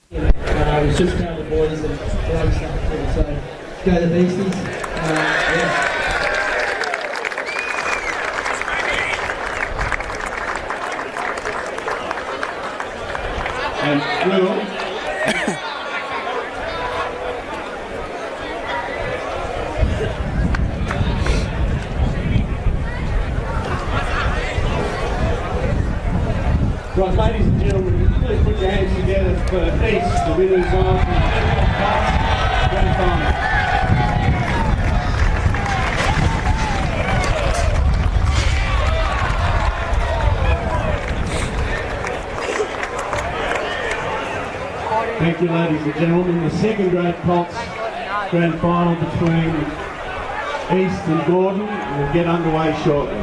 It's just tell the boys that great stuff too. So go the Beasties. Yeah. And Will. Right, ladies and gentlemen, please put your hands together for East, the winners of the Kickoff Grand Final. Thank you, ladies and gentlemen. The second grade Colts Grand Final between East and Gordon will get underway shortly.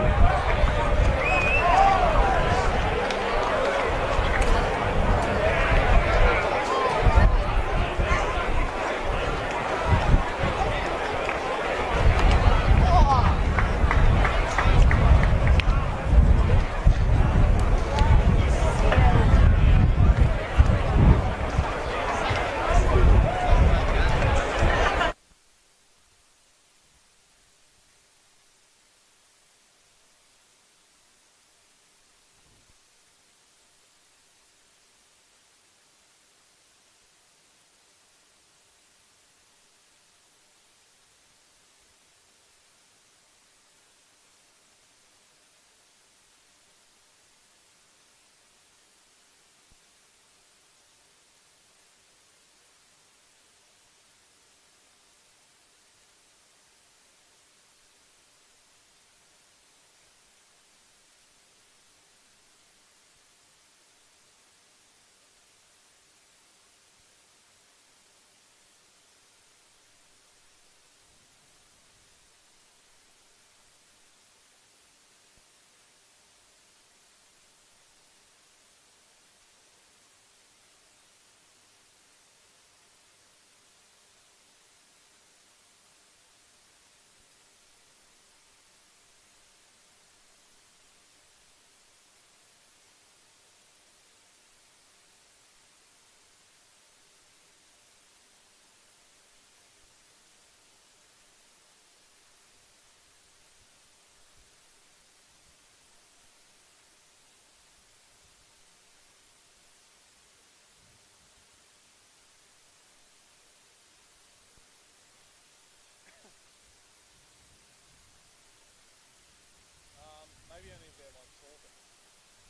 Maybe only if they're like talking.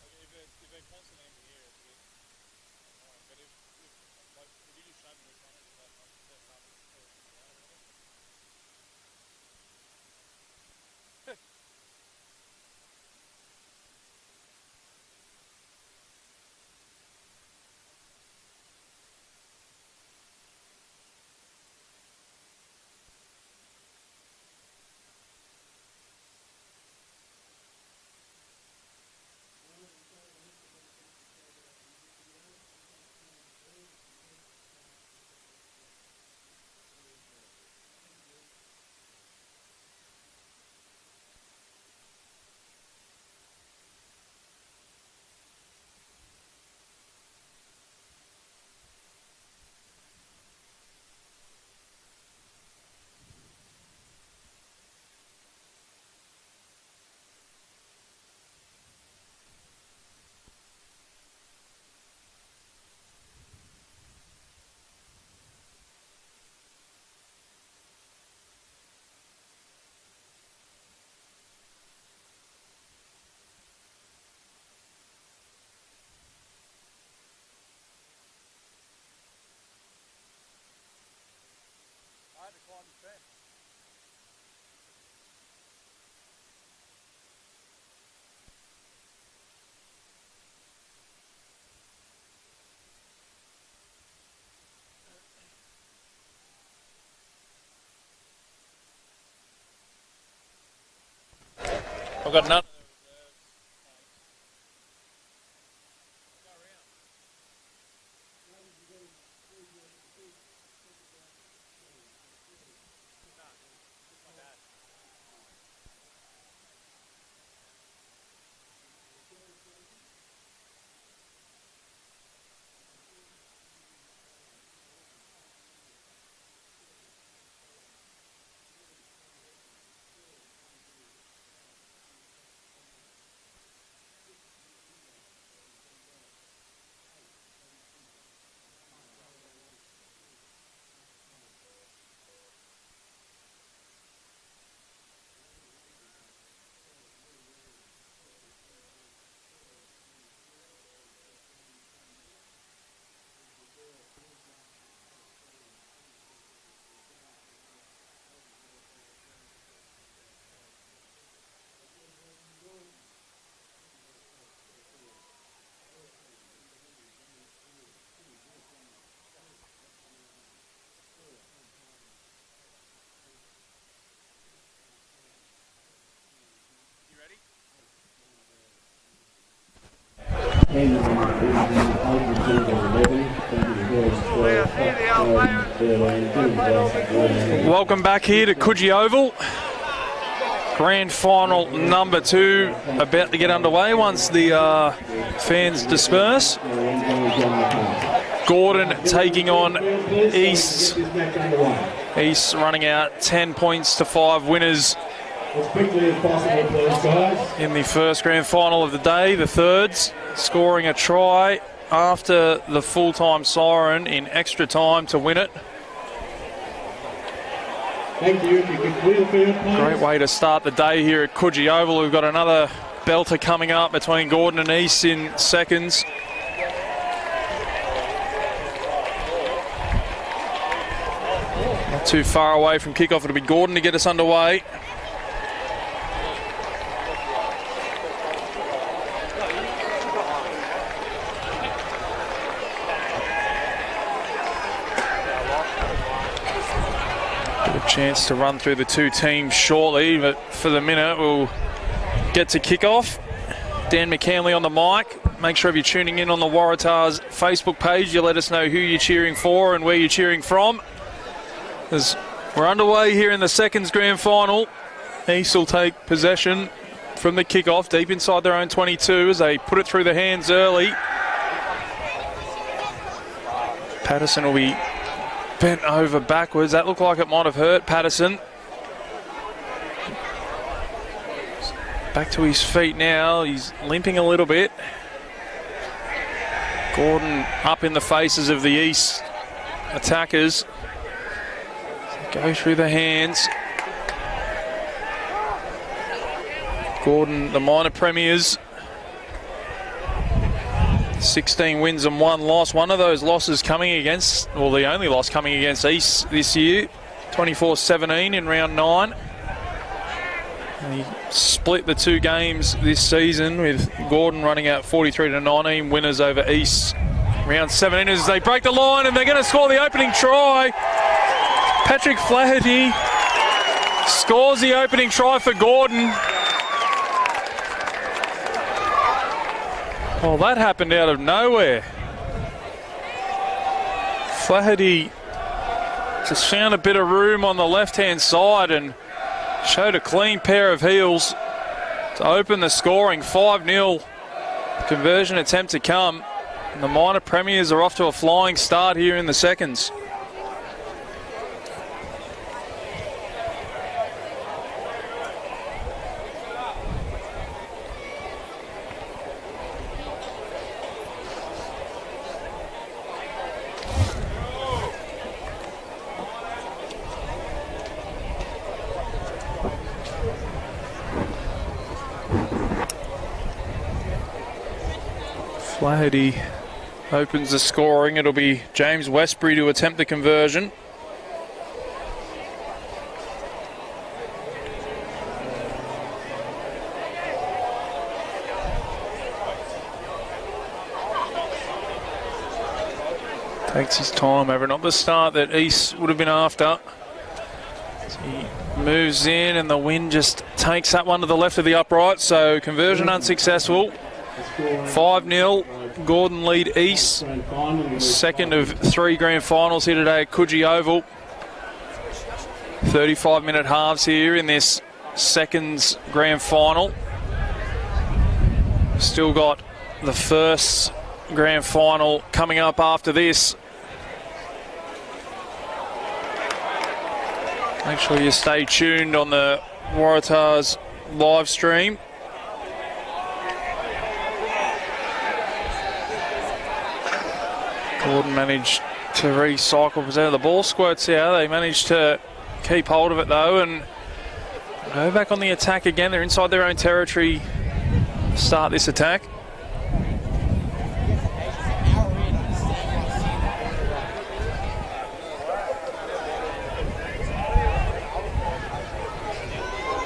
Like if they're constantly in the ear, it's a bit annoying. But if you just show me which one it is, I can set it up and tell you about it. I had to climb the fence. I've got none of the reserves. Go around. No, just my dad. 10 and over 11. Welcome back here to Coogee Oval. Grand final number 2 about to get underway once the fans disperse. Gordon taking on East. East running out 10 points to 5 winners As quickly as possible, please, guys. in the first grand final of the day. The Thirds scoring a try after the full-time siren in extra time to win it. Thank you. If you could clear the field, please. Great way to start the day here at Coogee Oval. We've got another belter coming up between Gordon and East in seconds. Not too far away from kickoff. It'll be Gordon to get us underway. Chance to run through the two teams shortly, but for the minute we'll get to kickoff. Dan McCanley on the mic. Make sure if you're tuning in on the Waratahs Facebook page, you let us know who you're cheering for and where you're cheering from. As we're underway here in the seconds grand final, East will take possession from the kickoff deep inside their own 22 as they put it through the hands early. Patterson will be bent over backwards. That looked like it might have hurt Patterson. Back to his feet now. He's limping a little bit. Gordon up in the faces of the East attackers. Go through the hands. Gordon, the minor premiers. 16 wins and 1 loss. One of those losses coming against, well, the only loss coming against East this year, 24-17 in round 9. And he split the 2 games this season with Gordon running out 43-19 winners over East. Round 17 as they break the line and they're going to score the opening try. Patrick Flaherty scores the opening try for Gordon. Well, that happened out of nowhere. Flaherty just found a bit of room on the left-hand side and showed a clean pair of heels to open the scoring. 5-0 conversion attempt to come. And the minor premiers are off to a flying start here in the seconds. Flaherty opens the scoring. It'll be James Westbury to attempt the conversion. Takes his time over, not the start that East would have been after. As he moves in and the wind just takes that one to the left of the upright, so conversion unsuccessful. 5-0, Gordon lead East. Second of 3 grand finals here today at Coogee Oval. 35-minute halves here in this seconds grand final. Still got the first grand final coming up after this. Make sure you stay tuned on the Waratahs live stream. Gordon managed to recycle possession. The ball squirts out. They managed to keep hold of it though and go back on the attack again. They're inside their own territory to start this attack.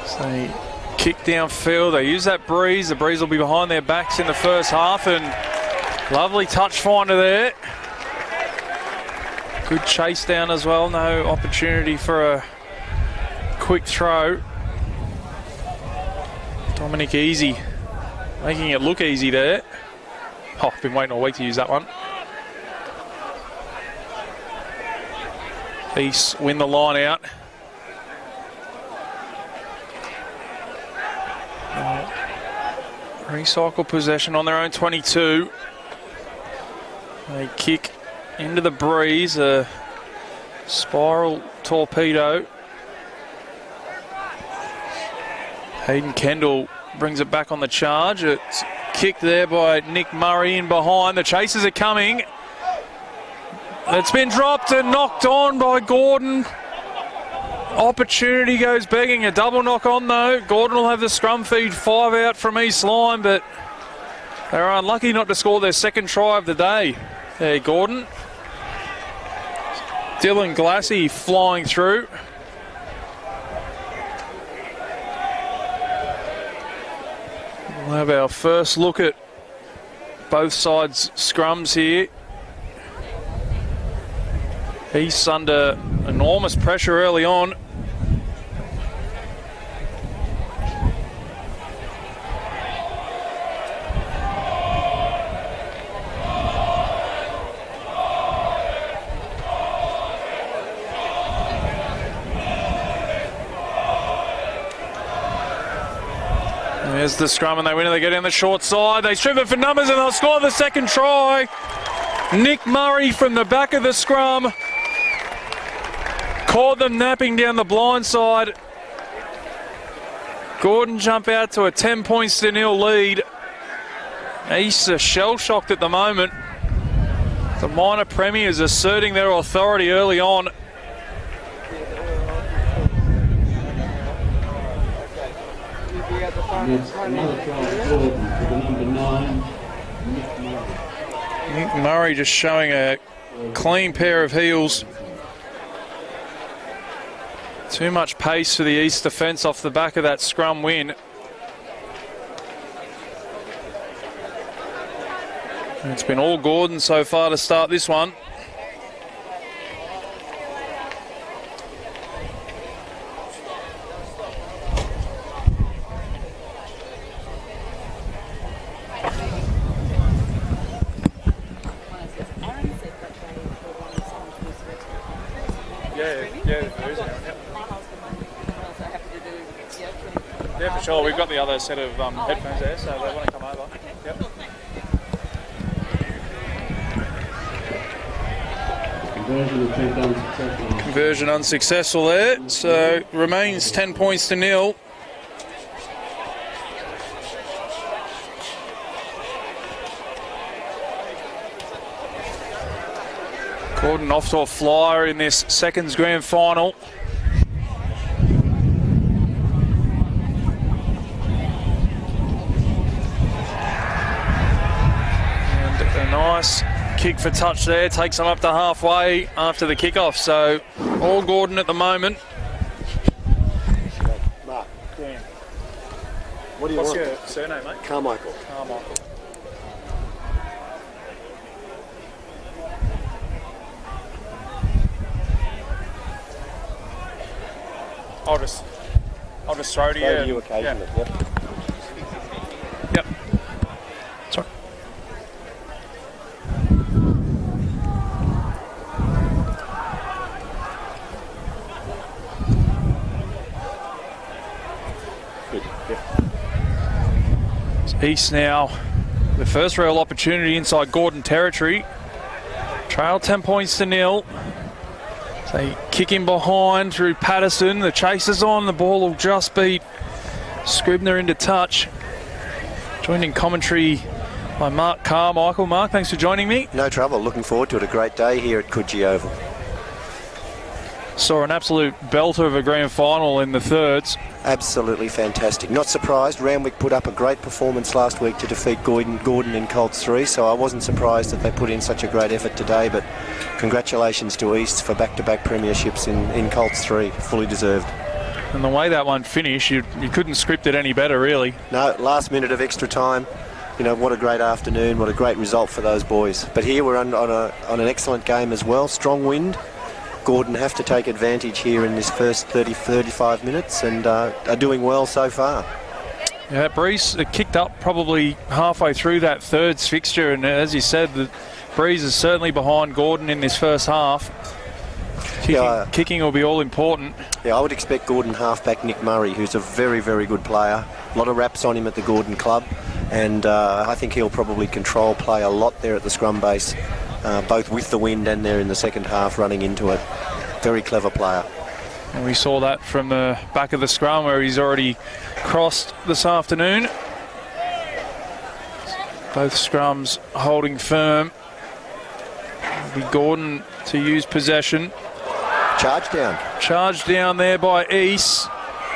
So they kick downfield. They use that breeze. The breeze will be behind their backs in the first half and lovely touch finder there. Good chase down as well, no opportunity for a quick throw. Dominic Easy making it look easy there. Oh, I've been waiting all week to use that one. East win the line out. Recycle possession on their own 22. They kick into the breeze, a spiral torpedo. Hayden Kendall brings it back on the charge. It's kicked there by Nick Murray in behind. The chasers are coming. It's been dropped and knocked on by Gordon. Opportunity goes begging. A double knock on though. Gordon will have the scrum feed, 5 out from East Line, but they're unlucky not to score their second try of the day. There, Gordon. Dylan Glassy flying through. We'll have our first look at both sides' scrums here. East under enormous pressure early on. There's the scrum and they win it. They get in the short side. They strip it for numbers and they'll score the second try. Nick Murray from the back of the scrum caught them napping down the blind side. Gordon jump out to a 10 points to 0 lead. East are shell-shocked at the moment. The minor premiers asserting their authority early on. Another try for the number 9. Nick Murray just showing a clean pair of heels. Too much pace for the East defence off the back of that scrum win. And it's been all Gordon so far to start this one. Yeah, for sure. We've got the other set of headphones there, so they want to come over. Yep. Conversion unsuccessful there, so remains 10 points to 0. Gordon off to a flyer in this seconds grand final. Nice kick for touch there, takes them up to halfway after the kickoff. So all Gordon at the moment. Mark. Dan. What do you want? What's your surname, mate? Carmichael. Carmichael. I'll just throw to you. Throw to you occasionally. Yeah. Yep. Sorry. East now, the first real opportunity inside Gordon territory. Trail 10 points to 0. They kick in behind through Patterson. The chase is on. The ball will just beat Scribner into touch. Joined in commentary by Mark Carmichael. Mark, thanks for joining me. No trouble. Looking forward to it. A great day here at Coogee Oval. Saw an absolute belter of a grand final in the thirds. Absolutely fantastic. Not surprised. Randwick put up a great performance last week to defeat Gordon in Colts 3, so I wasn't surprised that they put in such a great effort today, but congratulations to East for back-to-back premierships in Colts 3. Fully deserved. And the way that one finished, you couldn't script it any better, really. No, last minute of extra time. You know, what a great afternoon, what a great result for those boys. But here we're on an excellent game as well. Strong wind. Gordon have to take advantage here in this first 30-35 minutes and are doing well so far. Yeah, Breeze kicked up probably halfway through that third fixture, and as you said, the Breeze is certainly behind Gordon in this first half. Kicking will be all important. Yeah, I would expect Gordon halfback Nick Murray, who's a very, very good player. A lot of raps on him at the Gordon club, and I think he'll probably control play a lot there at the scrum base, both with the wind and there in the second half running into it. Very clever player. And we saw that from the back of the scrum where he's already crossed this afternoon. Both scrums holding firm. It'll be Gordon to use possession. Charge down. Charge down there by East.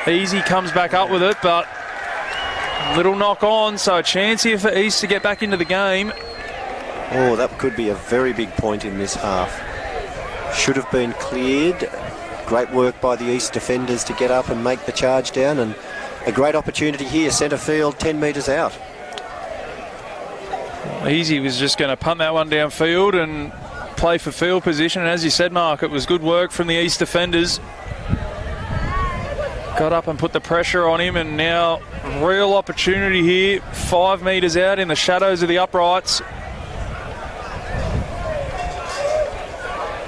Easy comes back up with it, but a little knock on, so a chance here for East to get back into the game. Oh, that could be a very big point in this half. Should have been cleared. Great work by the East defenders to get up and make the charge down, and a great opportunity here, centre field, 10 metres out. Easy was just going to punt that one downfield and play for field position, and as you said, Mark, it was good work from the East defenders. Got up and put the pressure on him, and now real opportunity here, 5 metres out in the shadows of the uprights.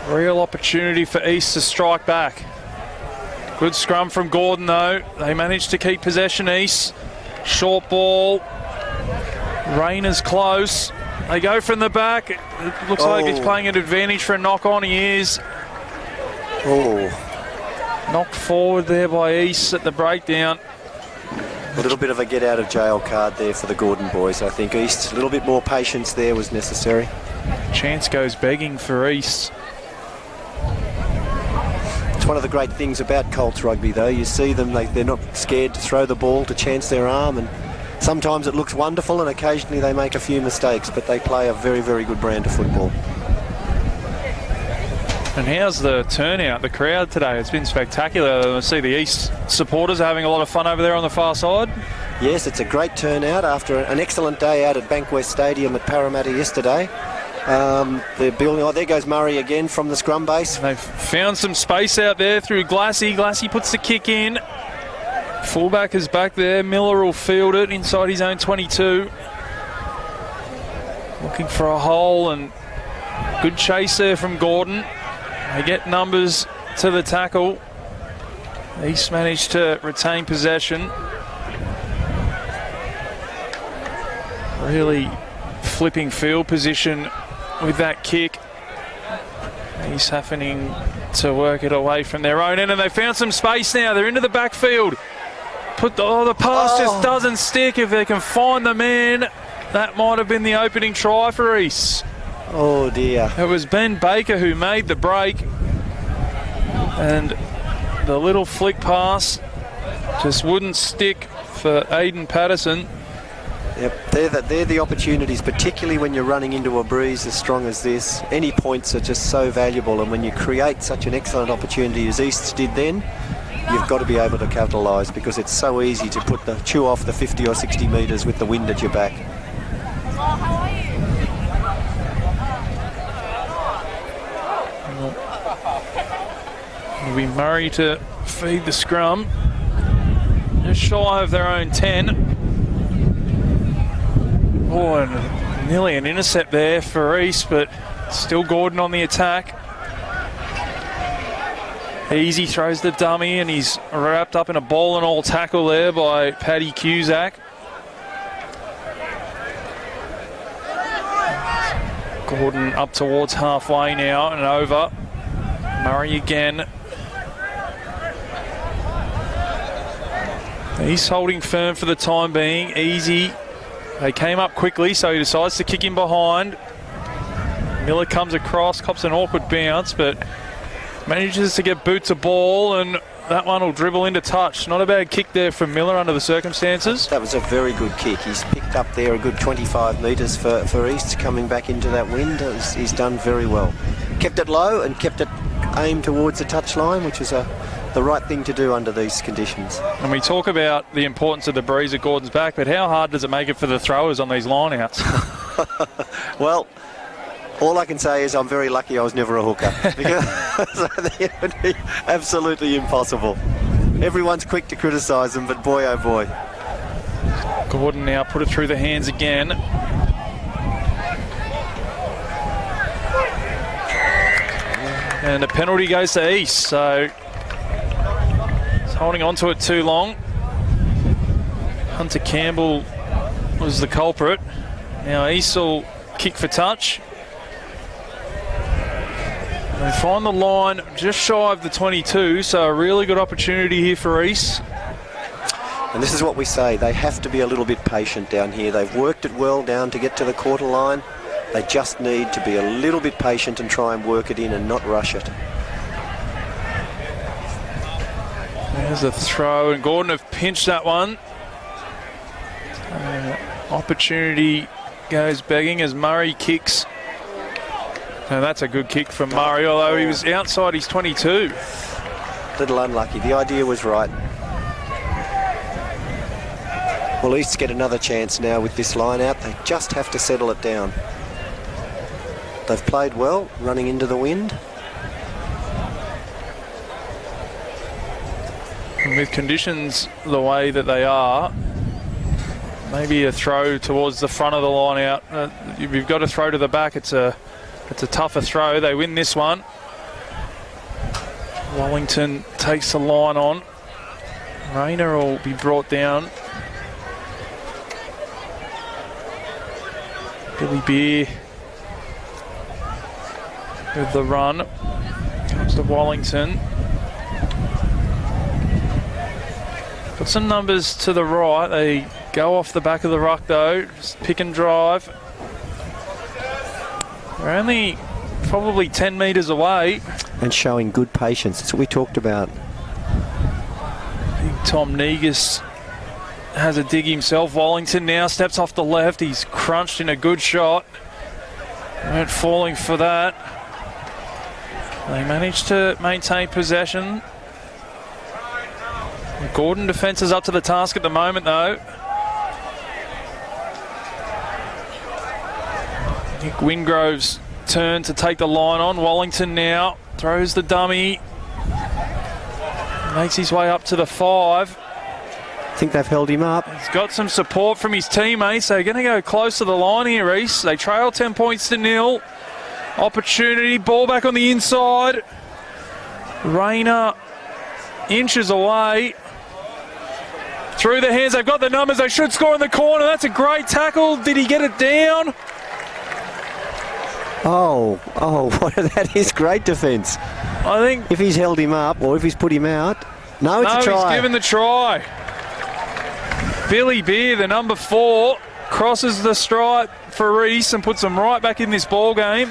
Real opportunity for East to strike back. Good scrum from Gordon though. They managed to keep possession, East. Short ball. Rayner's close. They go from the back. It looks like he's playing an advantage for a knock on. He is. Knocked forward there by East at the breakdown. A little bit of a get out of jail card there for the Gordon boys. I think East, a little bit more patience there was necessary. Chance goes begging for East. It's one of the great things about Colts rugby though. You see them, they're not scared to throw the ball, to chance their arm, and sometimes it looks wonderful and occasionally they make a few mistakes, but they play a very, very good brand of football. And how's the turnout, the crowd today? It's been spectacular. I see the East supporters are having a lot of fun over there on the far side. Yes, it's a great turnout after an excellent day out at Bankwest Stadium at Parramatta yesterday. They're building. There goes Murray again from the scrum base. They've found some space out there through Glassy. Glassy puts the kick in. Fullback is back there. Miller will field it inside his own 22. Looking for a hole, and good chase there from Gordon. They get numbers to the tackle. East managed to retain possession. Really flipping field position with that kick. He's happening to work it away from their own end, and they found some space now. They're into the backfield. The pass just doesn't stick. If they can find the man, that might have been the opening try for East. Oh dear. It was Ben Baker who made the break, and the little flick pass just wouldn't stick for Aiden Patterson. Yep, they're the opportunities, particularly when you're running into a breeze as strong as this. Any points are just so valuable, and when you create such an excellent opportunity as East did then, you've got to be able to capitalise, because it's so easy to chew off the 50 or 60 metres with the wind at your back. It'll be Murray to feed the scrum. Just shy of their own 10. Oh, and nearly an intercept there for East, but still Gordon on the attack. Easy throws the dummy, and he's wrapped up in a ball and all tackle there by Paddy Cusack. Gordon up towards halfway now and over. Murray again. He's holding firm for the time being. Easy. They came up quickly, so he decides to kick him behind. Miller comes across, cops an awkward bounce, but manages to get boot to ball, and that one will dribble into touch. Not a bad kick there from Miller under the circumstances. That was a very good kick. He's picked up there a good 25 metres for East coming back into that wind. He's done very well. Kept it low and kept it aimed towards the touchline, which is the right thing to do under these conditions. And we talk about the importance of the breeze at Gordon's back, but how hard does it make it for the throwers on these line-outs? Well, all I can say is I'm very lucky I was never a hooker, because it would be absolutely impossible. Everyone's quick to criticise them, but boy oh boy. Gordon now put it through the hands again. And the penalty goes to East, so he's holding on to it too long. Hunter Campbell was the culprit. Now East will kick for touch. They find the line just shy of the 22, so a really good opportunity here for East. And this is what we say, they have to be a little bit patient down here. They've worked it well down to get to the quarter line. They just need to be a little bit patient and try and work it in and not rush it. There's a throw, and Gordon have pinched that one. Opportunity goes begging as Murray kicks. And that's a good kick from Murray, although he was outside his 22. Little unlucky. The idea was right. Well, East get another chance now with this line out. They just have to settle it down. They've played well, running into the wind. And with conditions the way that they are, maybe a throw towards the front of the line out. You've got to throw to the back. It's a tougher throw. They win this one. Wellington takes the line on. Rayner will be brought down. Billy Beer with the run. Comes to Wellington. Got some numbers to the right. They go off the back of the ruck though. Just pick and drive. They're only probably 10 metres away. And showing good patience. That's what we talked about. Big Tom Negus has a dig himself. Wellington now steps off the left. He's crunched in a good shot. Weren't falling for that. They managed to maintain possession. Gordon defence is up to the task at the moment though. Nick Wingrove's turn to take the line on. Wellington now throws the dummy. Makes his way up to the 5. I think they've held him up. He's got some support from his teammates. They're going to go close to the line here, East. They trail 10 points to 0. Opportunity, ball back on the inside. Rayner inches away. Through the hands, they've got the numbers. They should score in the corner. That's a great tackle. Did he get it down? Oh, that is great defence. I think if he's held him up or if he's put him out. No, it's a try. He's given the try. Billy Beer, the number 4, crosses the stripe for Reese and puts them right back in this ball game.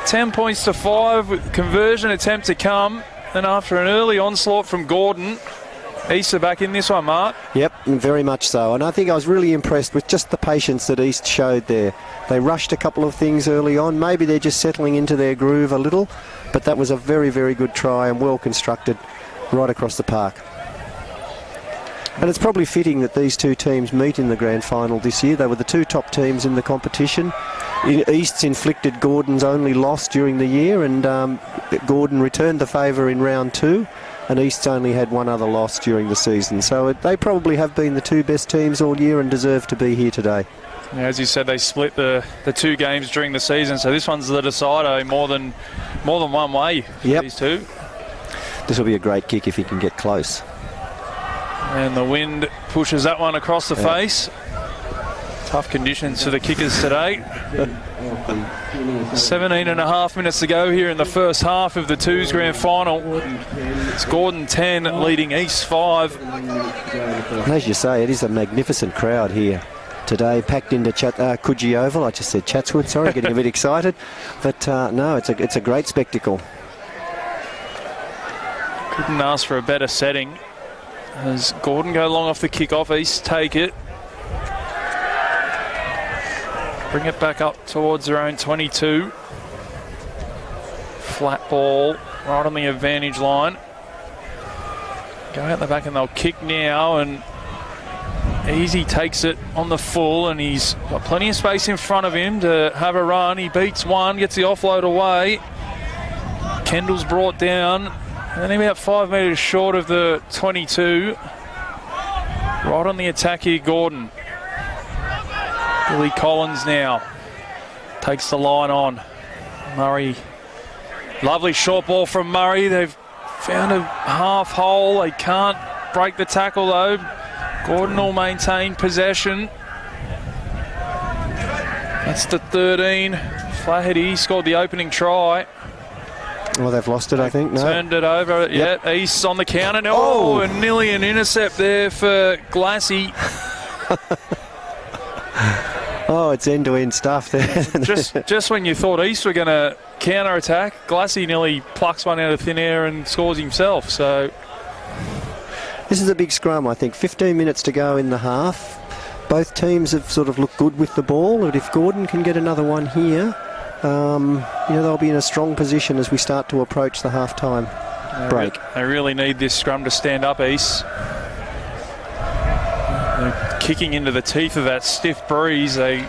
10 points to 5 with conversion attempt to come. And after an early onslaught from Gordon, East are back in this one, Mark. Yep, very much so. And I think I was really impressed with just the patience that East showed there. They rushed a couple of things early on. Maybe they're just settling into their groove a little. But that was a very, very good try and well constructed right across the park. And it's probably fitting that these two teams meet in the grand final this year. They were the two top teams in the competition. East's inflicted Gordon's only loss during the year, and Gordon returned the favour in round 2, and East's only had one other loss during the season. So they probably have been the two best teams all year and deserve to be here today. Yeah, as you said, they split the 2 games during the season, so this one's the decider more than one way for these two. This will be a great kick if he can get close. And the wind pushes that one across the face. Tough conditions for the kickers today. 17.5 minutes to go here in the first half of the 2's grand final. It's Gordon 10 leading East 5. And as you say, it is a magnificent crowd here today, packed into Coogee Oval. I just said Chatswood, sorry, getting a bit excited. But no, it's a great spectacle. Couldn't ask for a better setting. As Gordon go long off the kick-off, East take it. Bring it back up towards their own 22. Flat ball right on the advantage line. Go out the back and they'll kick now, and Easy takes it on the full, and he's got plenty of space in front of him to have a run. He beats one, gets the offload away. Kendall's brought down, and about 5 metres short of the 22. Right on the attack here, Gordon. Billy Collins now takes the line on. Murray. Lovely short ball from Murray. They've found a half hole. They can't break the tackle though. Gordon will maintain possession. That's the 13. Flathead, he scored the opening try. Well, they've lost it, I think. No. Turned it over. Yep. Yeah, East on the counter. Oh, and nearly an intercept there for Glassy. Oh, it's end-to-end stuff there. just when you thought East were going to counter-attack, Glassy nearly plucks one out of thin air and scores himself. So this is a big scrum, I think. 15 minutes to go in the half. Both teams have sort of looked good with the ball, but if Gordon can get another one here, they'll be in a strong position as we start to approach the half-time break. They really need this scrum to stand up, East. They're kicking into the teeth of that stiff breeze. They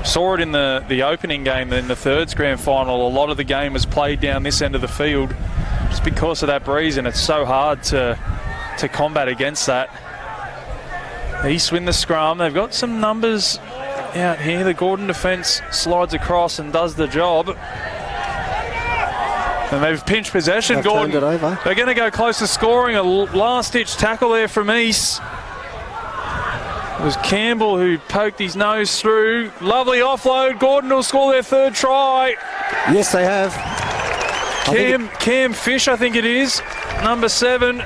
saw it in the opening game in the thirds grand final. A lot of the game was played down this end of the field just because of that breeze, and it's so hard to combat against that. East win the scrum. They've got some numbers out here. The Gordon defence slides across and does the job. And they've pinched possession. Gordon, turned it over. They're going to go close to scoring. A last-ditch tackle there from East. It was Campbell who poked his nose through. Lovely offload. Gordon will score their third try. Yes, they have. Cam Fish, I think it is, number 7.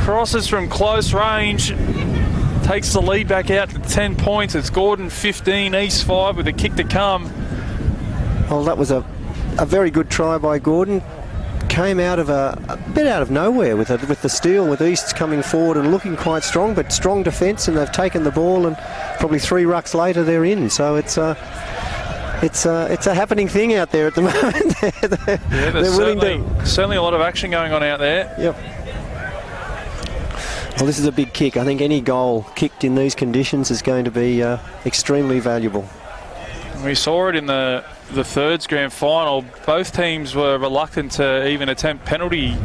Crosses from close range, takes the lead back out to 10 points. It's Gordon 15, East 5 with a kick to come. Well, that was a very good try by Gordon. Came out of a bit out of nowhere with the steal, with East coming forward and looking quite strong, but strong defence, and they've taken the ball, and probably 3 rucks later they're in. So it's a happening thing out there at the moment. There's certainly a lot of action going on out there. Yep. Well, this is a big kick. I think any goal kicked in these conditions is going to be extremely valuable. We saw it in the thirds grand final. Both teams were reluctant to even attempt penalty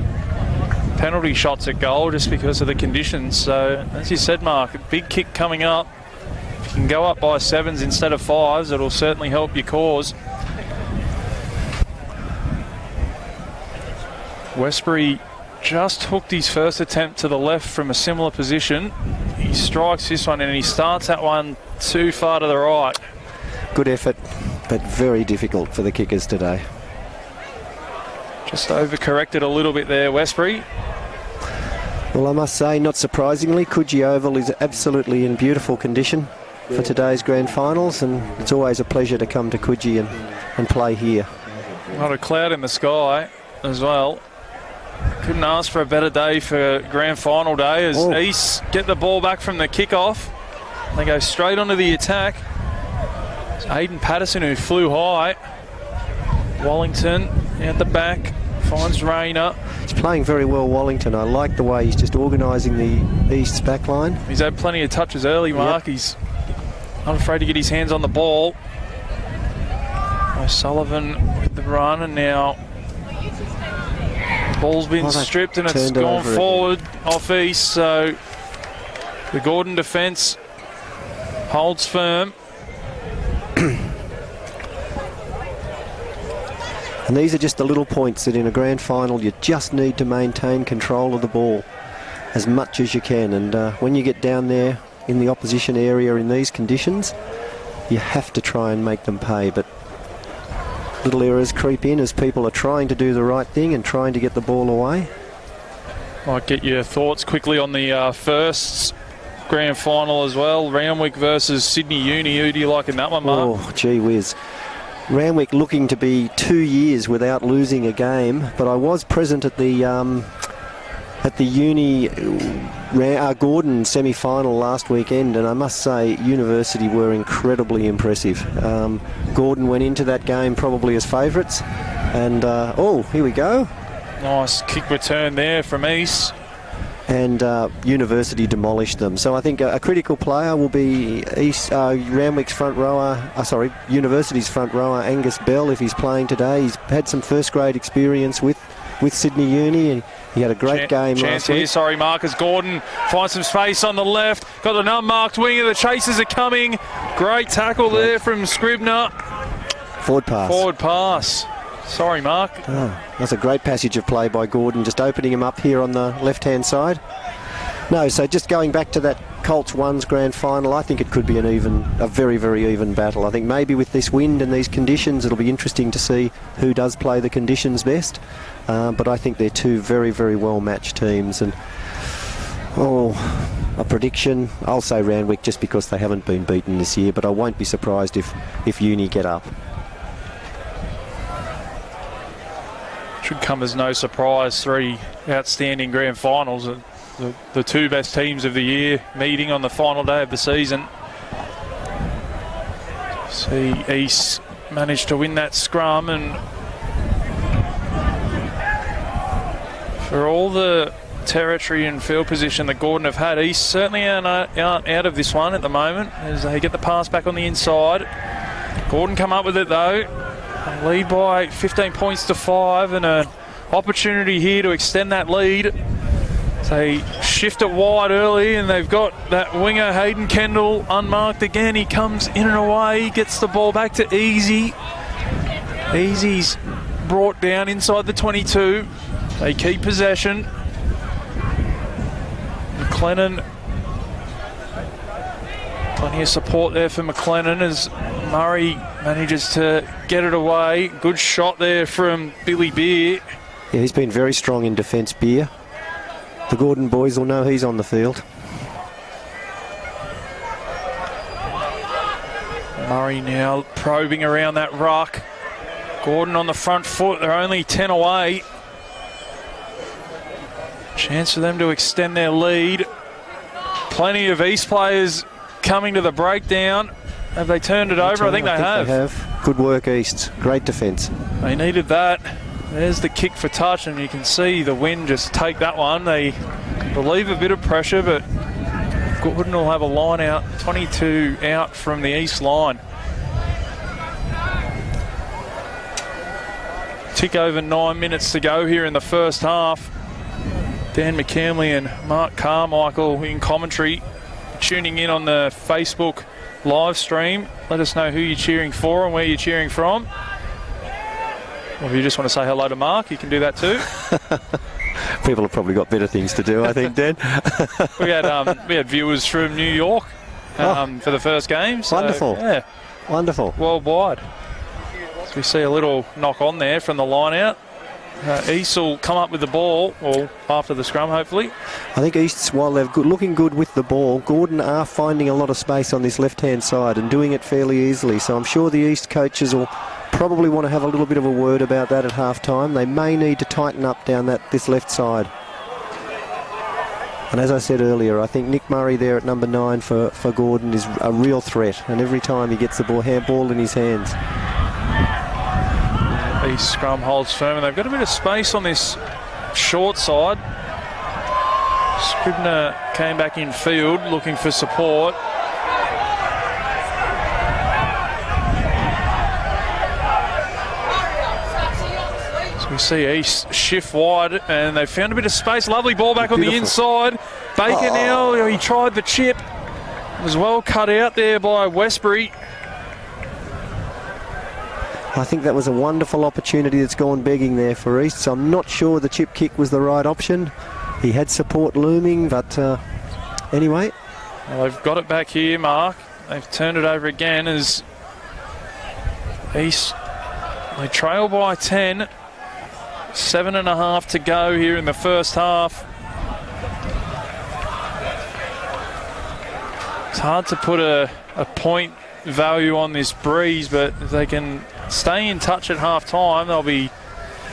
shots at goal just because of the conditions. So, as you said, Mark, a big kick coming up. If you can go up by 7s instead of 5s, it'll certainly help your cause. Westbury just hooked his first attempt to the left from a similar position. He strikes this one and he starts that one too far to the right. Good effort, but very difficult for the kickers today. Just overcorrected a little bit there, Westbury. Well, I must say, not surprisingly, Coogee Oval is absolutely in beautiful condition for today's grand finals, and it's always a pleasure to come to Coogee and play here. Not a cloud in the sky as well. Couldn't ask for a better day for grand final day as East get the ball back from the kickoff. They go straight onto the attack. It's Aiden Patterson who flew high. Wallington out the back, finds Rayner. He's playing very well, Wallington. I like the way he's just organising the East's back line. He's had plenty of touches early, Mark. Yep. He's not afraid to get his hands on the ball. O'Sullivan with the run, and now ball's been stripped and it's gone forward off East, so the Gordon defence holds firm. And these are just the little points that in a grand final you just need to maintain control of the ball as much as you can, and when you get down there in the opposition area in these conditions, you have to try and make them pay. But little errors creep in as people are trying to do the right thing and trying to get the ball away. Might get your thoughts quickly on the first grand final as well. Randwick versus Sydney Uni. Who do you like in that one, Mark? Oh, gee whiz. Randwick looking to be 2 years without losing a game, but I was present at the Uni Gordon semi-final last weekend, and I must say University were incredibly impressive. Gordon went into that game probably as favourites, and here we go. Nice kick return there from East. And University demolished them. So I think a critical player will be Randwick's front rower, University's front rower, Angus Bell, if he's playing today. He's had some first grade experience with with Sydney Uni, and he had a great game last week. Here, sorry, Marcus Gordon finds some space on the left. Got an unmarked winger. The chasers are coming. Great tackle there from Scribner. Forward pass. Forward pass. Sorry, Mark. Oh, that's a great passage of play by Gordon, just opening him up here on the left-hand side. No, so just going back to that Colts 1's grand final, I think it could be a very, very even battle. I think maybe with this wind and these conditions, it'll be interesting to see who does play the conditions best. But I think they're two very, very well-matched teams. And, a prediction, I'll say Randwick just because they haven't been beaten this year, but I won't be surprised if Uni get up. Should come as no surprise. 3 outstanding grand finals. The 2 best teams of the year meeting on the final day of the season. See East managed to win that scrum, and for all the territory and field position that Gordon have had, East certainly aren't out of this one at the moment as they get the pass back on the inside. Gordon come up with it though. Lead by 15 points to 5, and an opportunity here to extend that lead. They shift it wide early, and they've got that winger Hayden Kendall unmarked again. He comes in and away, gets the ball back to Easy. Easy's brought down inside the 22. They keep possession. McLennan, plenty of support there for McLennan as Murray manages to get it away. Good shot there from Billy Beer. Yeah, he's been very strong in defence, Beer. The Gordon boys will know he's on the field. Murray now probing around that ruck. Gordon on the front foot. They're only 10 away. Chance for them to extend their lead. Plenty of East players coming to the breakdown. Have they turned it over? I think they have. Good work, East. Great defence. They needed that. There's the kick for touch, and you can see the wind just take that one. They relieve a bit of pressure, but Gordon will have a line out, 22 out from the East line. Tick over 9 minutes to go here in the first half. Dan McCamley and Mark Carmichael in commentary, tuning in on the Facebook live stream. Let us know who you're cheering for and where you're cheering from. Or if you just want to say hello to Mark, you can do that too. People have probably got better things to do, I think, Dan. we had viewers from New York for the first game. So, wonderful. Yeah. Wonderful. Worldwide. So we see a little knock on there from the line out. East will come up with the ball, or after the scrum, hopefully. I think East's, while they're looking good with the ball, Gordon are finding a lot of space on this left-hand side and doing it fairly easily. So I'm sure the East coaches will probably want to have a little bit of a word about that at half-time. They may need to tighten up down this left side. And as I said earlier, I think Nick Murray there at number 9 for Gordon is a real threat. And every time he gets the ball in his hands. East scrum holds firm, and they've got a bit of space on this short side. Scribner came back in field looking for support. So we see East shift wide, and they found a bit of space. Lovely ball back on the inside. Baker now, he tried the chip. It was well cut out there by Westbury. I think that was a wonderful opportunity that's gone begging there for East, so I'm not sure the chip kick was the right option. He had support looming, but anyway. Well, they've got it back here, Mark. They've turned it over again as East, they trail by 10. 7.5 to go here in the first half. It's hard to put a point value on this breeze, but if they can stay in touch at half time, they'll be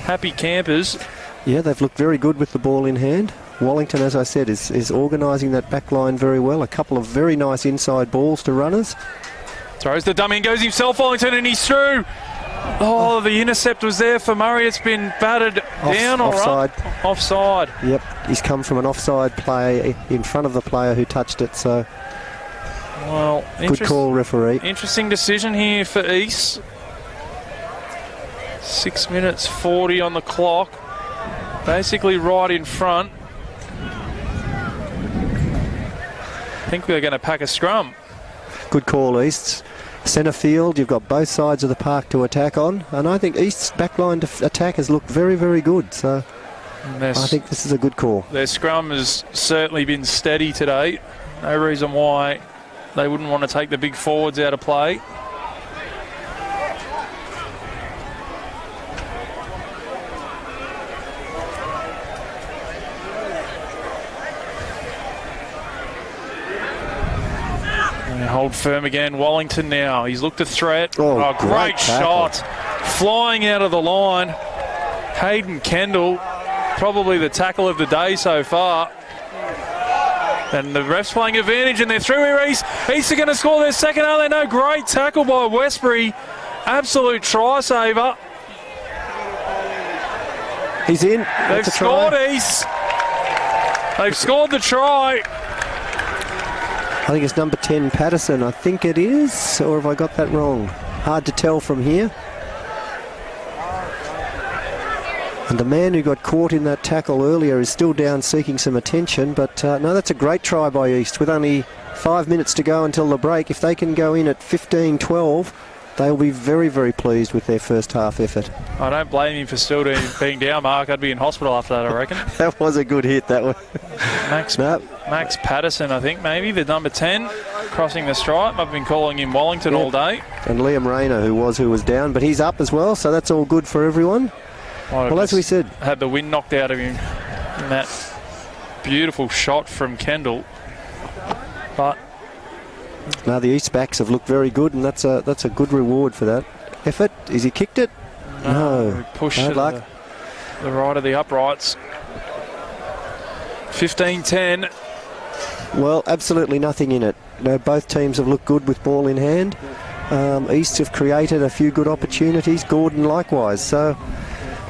happy campers. Yeah, they've looked very good with the ball in hand. Wallington, as I said, is organising that back line very well. A couple of very nice inside balls to runners. Throws the dummy and goes himself, Wallington, and he's through. Oh, the intercept was there for Murray. It's been battered down or offside. Up. Offside. Yep, he's come from an offside play in front of the player who touched it, so well, good call, referee. Interesting decision here for East. 6 minutes 40 on the clock. basically right in front. I think they're going to pack a scrum. Good call, East. Centre field, you've got both sides of the park to attack on, and I think East's backline attack has looked very, very good. So I think this is a good call. Their scrum has certainly been steady today. No reason why they wouldn't want to take the big forwards out of play. And hold firm again. Wallington now. He's looked a threat. Oh, great shot. Flying out of the line. Hayden Kendall, probably the tackle of the day so far. And the refs playing advantage, and they're through here. East are going to score their second, are they? No, great tackle by Westbury. Absolute try saver. He's in. They've scored, East. They've scored the try. I think it's number 10, Patterson. I think it is, or have I got that wrong? Hard to tell from here. And the man who got caught in that tackle earlier is still down seeking some attention. But no, that's a great try by East. With only 5 minutes to go until the break, if they can go in at 15-12, they'll be very, very pleased with their first half effort. I don't blame him for still being down, Mark. I'd be in hospital after that, I reckon. That was a good hit, that one. Max Patterson, I think, maybe, the number 10, crossing the stripe. I've been calling him Wallington all day. And Liam Rayner, who was down, but he's up as well, so that's all good for everyone. Well, as we said, had the wind knocked out of him in that beautiful shot from Kendall. But now the East backs have looked very good, and that's a good reward for that effort. Is he kicked it? No. Pushed to the right of the uprights. 15-10. Well, absolutely nothing in it. No, both teams have looked good with ball in hand. East have created a few good opportunities. Gordon likewise. So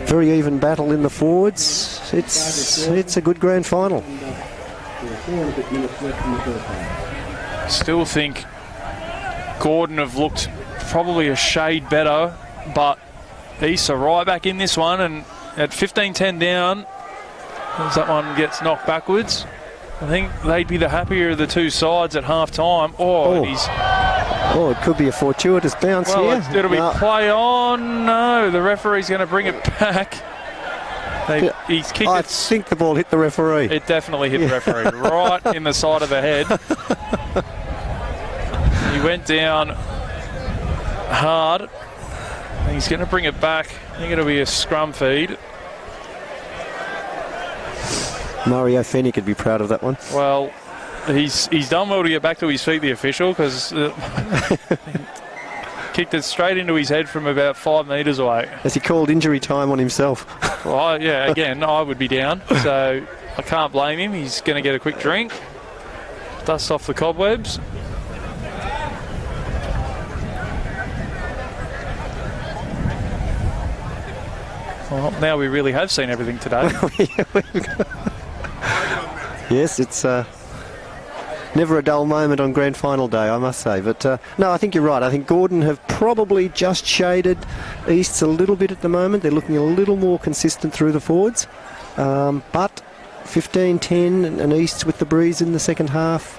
very even battle in the forwards. It's a good grand final. Still think Gordon have looked probably a shade better, but East are right back in this one, and at 15-10 down, as that one gets knocked backwards, I think they'd be the happier of the two sides at half time. It could be a fortuitous bounce here. It'll be play on. No, the referee's going to bring it back. He's kicked I think the ball hit the referee. It definitely hit the referee, right in the side of the head. He went down hard. He's going to bring it back. I think it'll be a scrum feed. Mario Fennick could be proud of that one. Well, he's done well to get back to his feet, the official, because kicked it straight into his head from about 5 metres away. Has he called injury time on himself? Well, yeah, again, I would be down, so I can't blame him. He's going to get a quick drink, dust off the cobwebs. Well, now we really have seen everything today. Yes, it's never a dull moment on grand final day, I must say. But no, I think you're right. I think Gordon have probably just shaded Easts a little bit at the moment. They're looking a little more consistent through the forwards. But 15-10 and Easts with the breeze in the second half.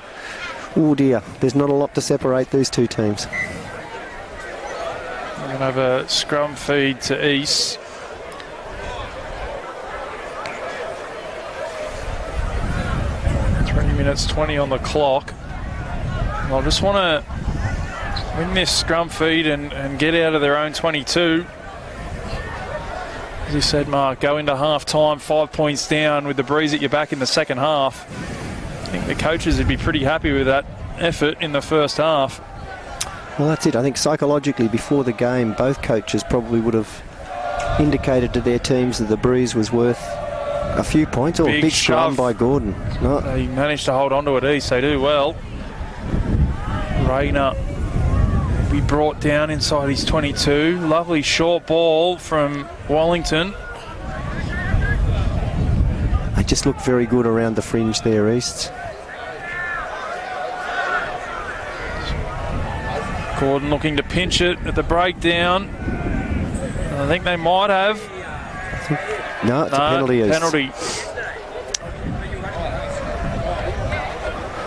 Oh dear, there's not a lot to separate these two teams. We're going to have a scrum feed to East. Minutes 20 on the clock. I just want to win this scrum feed and get out of their own 22. As you said, Mark, go into half time 5 points down with the breeze at your back in the second half. I think the coaches would be pretty happy with that effort in the first half. Well, that's it. I think psychologically before the game, both coaches probably would have indicated to their teams that the breeze was worth a few points. Or big scrum by Gordon. No. He managed to hold on to it East. They do well. Rayner will be brought down inside his 22. Lovely short ball from Wallington. They just look very good around the fringe there, East. Gordon looking to pinch it at the breakdown. I think they might have. No, it's a penalty. Penalty.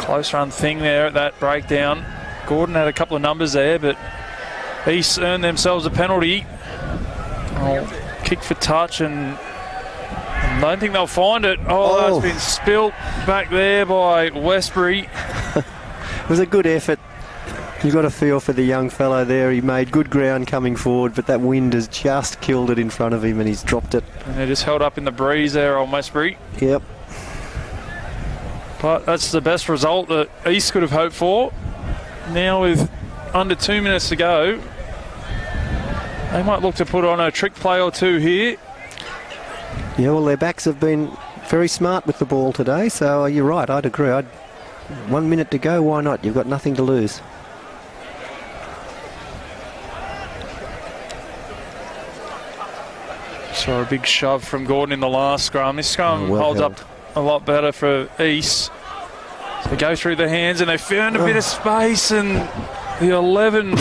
Close run thing there at that breakdown. Gordon had a couple of numbers there, but East earned themselves a penalty. Kick for touch, and I don't think they'll find it. That's been spilt back there by Westbury. It was a good effort. You've got a feel for the young fellow there. He made good ground coming forward, but that wind has just killed it in front of him and he's dropped it. And they're just held up in the breeze there on Westbury. Yep. But that's the best result that East could have hoped for. Now with under 2 minutes to go, they might look to put on a trick play or two here. Yeah, well, their backs have been very smart with the ball today, so you're right, I'd agree. 1 minute to go, why not? You've got nothing to lose. So a big shove from Gordon in the last scrum. This scrum holds up a lot better for East. So they go through the hands and they found a bit of space, and the 11,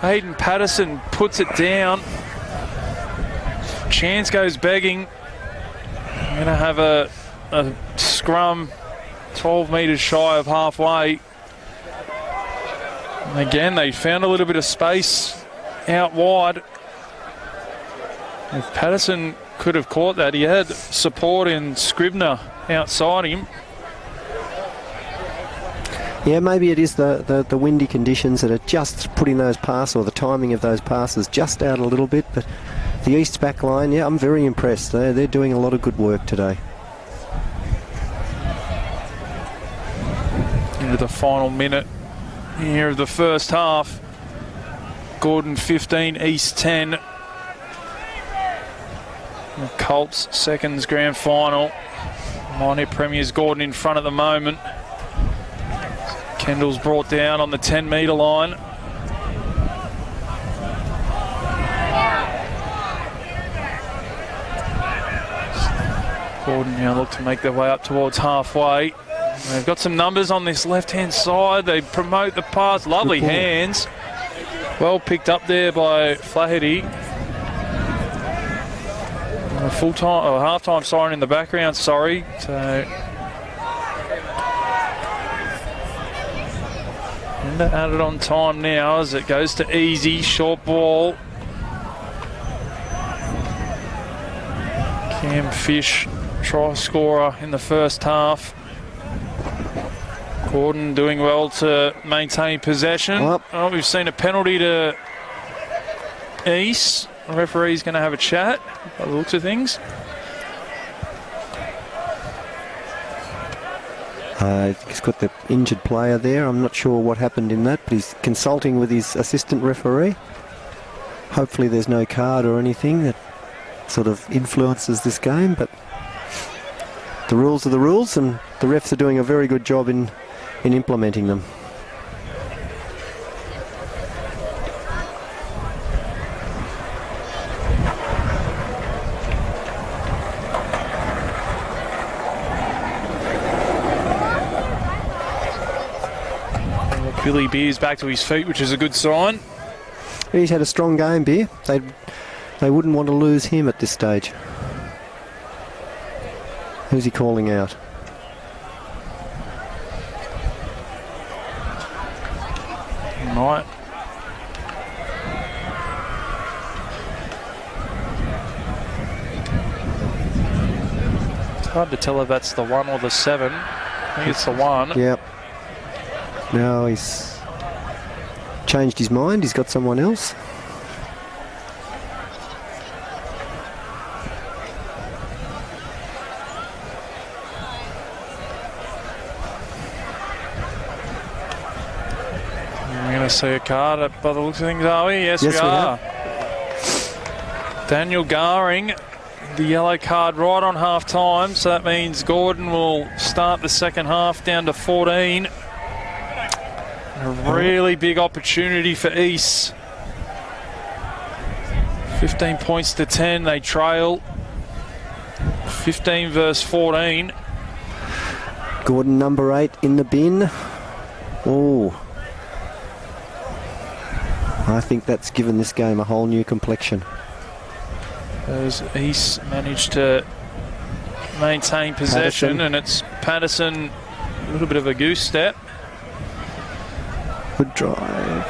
Hayden Patterson, puts it down. Chance goes begging. I'm going to have a scrum 12 metres shy of halfway. And again, they found a little bit of space out wide. If Patterson could have caught that, he had support in Scribner outside him. Yeah, maybe it is the windy conditions that are just putting those passes, or the timing of those passes, just out a little bit. But the East's back line, yeah, I'm very impressed. They're doing a lot of good work today. Into the final minute here of the first half. Gordon 15, East 10. The Colts seconds grand final. Minor Premiers Gordon in front at the moment. Kendall's brought down on the 10-metre line. Gordon now look to make their way up towards halfway. They've got some numbers on this left-hand side. They promote the pass. Lovely hands. Well picked up there by Flaherty. A full-time or half-time siren in the background, sorry. So and added on time now as it goes to Easy. Short ball. Cam Fish, try scorer in the first half. Gordon doing well to maintain possession. We've seen a penalty to East. The referee's going to have a chat by the looks of things. He's got the injured player there. I'm not sure what happened in that, but he's consulting with his assistant referee. Hopefully there's no card or anything that sort of influences this game, but the rules are the rules, and the refs are doing a very good job in implementing them. Billy Beer's back to his feet, which is a good sign. He's had a strong game, Beer. They wouldn't want to lose him at this stage. Who's he calling out? Right. It's hard to tell if that's the 1 or the 7. I think it's the 1. Yep. Now he's changed his mind. He's got someone else. We're going to see a card by the looks of things, are we? Yes, we are. Daniel Garing, the yellow card right on half time, so that means Gordon will start the second half down to 14. A really big opportunity for East. 15 points to 10, they trail. 15 versus 14. Gordon number 8 in the bin. Oh, I think that's given this game a whole new complexion. As East managed to maintain possession, Patterson. and it's Patterson, a little bit of a goose step. Good drive.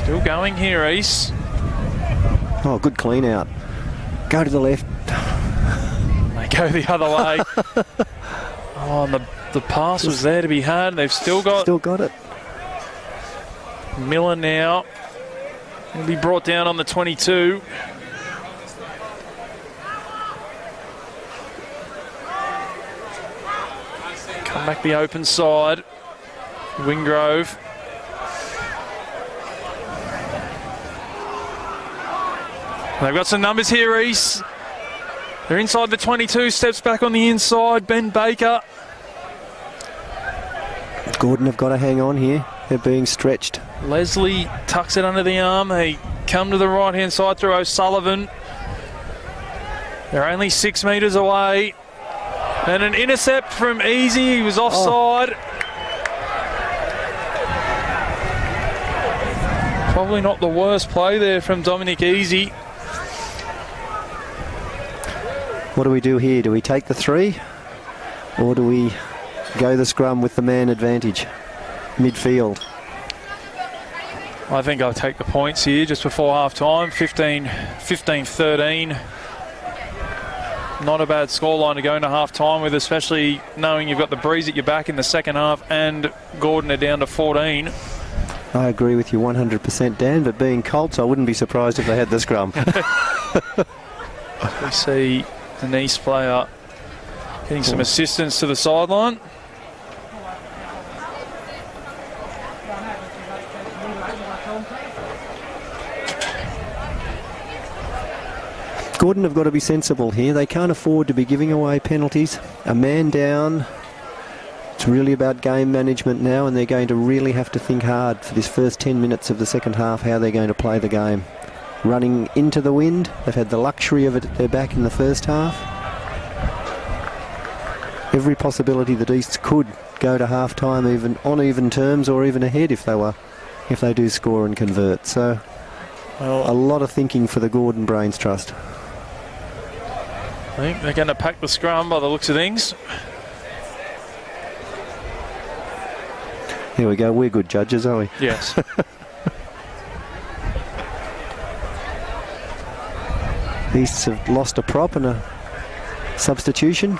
Still going here, East. Oh, good clean out. Go to the left. They go the other way. Oh, and the pass was there to be had. They've still got it. Miller now. He'll be brought down on the 22. Come back the open side. Wingrove. They've got some numbers here, Reese. They're inside the 22, steps back on the inside. Ben Baker. Gordon have got to hang on here. They're being stretched. Leslie tucks it under the arm. They come to the right-hand side through O'Sullivan. They're only 6 metres away. And an intercept from Easy. He was offside. Probably not the worst play there from Dominic Easy. What do we do here? Do we take the 3? Or do we go the scrum with the man advantage? Midfield. I think I'll take the points here just before half-time. 15-13. Not a bad scoreline to go into half-time with, especially knowing you've got the Breeze at your back in the second half and Gordon are down to 14. I agree with you 100%, Dan, but being Colts, I wouldn't be surprised if they had the scrum. We see the Nice player getting some assistance to the sideline. Gordon have got to be sensible here. They can't afford to be giving away penalties. A man down. It's really about game management now, and they're going to really have to think hard for this first 10 minutes of the second half how they're going to play the game. Running into the wind. They've had the luxury of it at their back in the first half. Every possibility that East could go to half-time even on even terms or even ahead if they do score and convert. So a lot of thinking for the Gordon Brains Trust. I think they're going to pack the scrum by the looks of things. Here we go. We're good judges, are we? Yes. Easts have lost a prop and a substitution.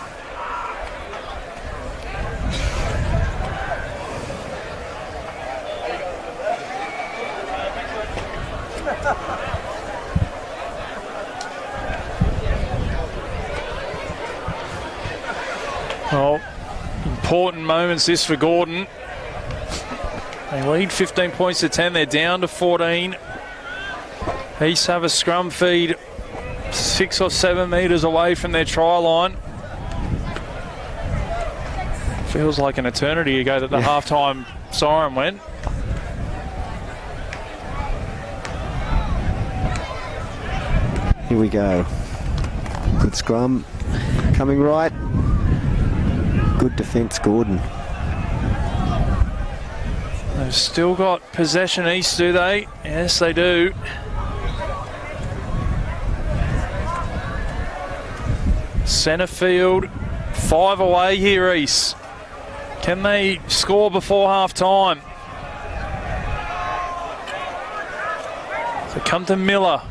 Well, important moments this for Gordon. They lead 15 points to 10. They're down to 14. East have a scrum feed 6 or 7 metres away from their try line. Feels like an eternity ago that the halftime siren went. Here we go. Good scrum. Coming right. Good defence, Gordon. They've still got possession, East, do they? Yes, they do. Centre field, 5 away here, East. Can they score before half-time? So come to Miller.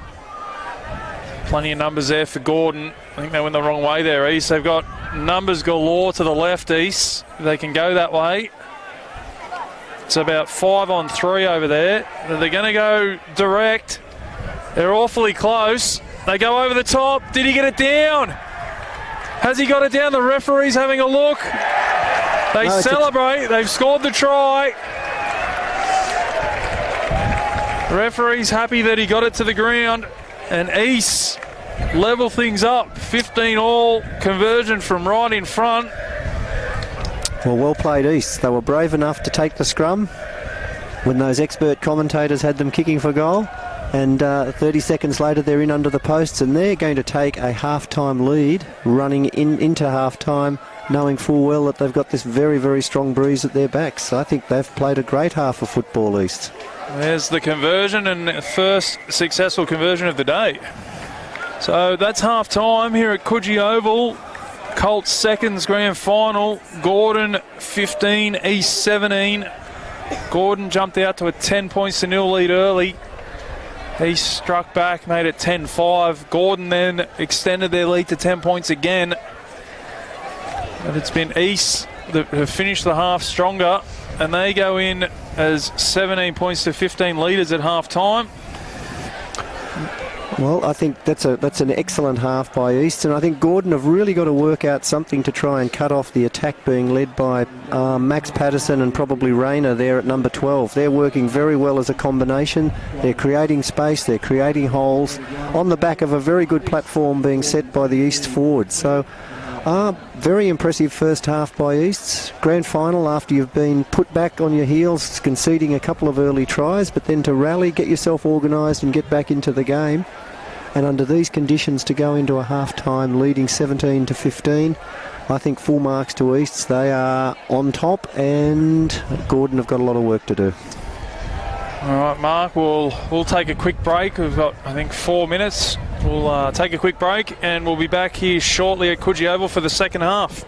Plenty of numbers there for Gordon. I think they went the wrong way there, East. They've got numbers galore to the left, East. They can go that way. It's about 5 on 3 over there. They're going to go direct. They're awfully close. They go over the top. Did he get it down? Has he got it down? The referee's having a look. They celebrate. They've scored the try. The referee's happy that he got it to the ground. And East level things up. 15 all. Conversion from right in front. Well played, East. They were brave enough to take the scrum when those expert commentators had them kicking for goal. And 30 seconds later, they're in under the posts, and they're going to take a half-time lead, running into half-time knowing full well that they've got this very, very strong breeze at their backs. I think they've played a great half of football, East. There's the conversion, and first successful conversion of the day. So that's half time here at Coogee Oval. Colts seconds grand final. Gordon 15, East 17. Gordon jumped out to a 10 points to nil lead early. He struck back, made it 10-5. Gordon then extended their lead to 10 points again. But it's been East that have finished the half stronger, and they go in as 17 points to 15 leaders at half time. Well, I think that's an excellent half by East, and I think Gordon have really got to work out something to try and cut off the attack being led by Max Patterson and probably Rayner there at number 12. They're working very well as a combination. They're creating space, they're creating holes on the back of a very good platform being set by the East forwards. So very impressive first half by East. Grand final after you've been put back on your heels, conceding a couple of early tries, but then to rally, get yourself organised and get back into the game. And under these conditions to go into a half-time leading 17 to 15, I think full marks to East. They are on top, and Gordon have got a lot of work to do. All right, Mark, we'll take a quick break. We've got, I think, 4 minutes. We'll take a quick break, and we'll be back here shortly at Coogee Oval for the second half.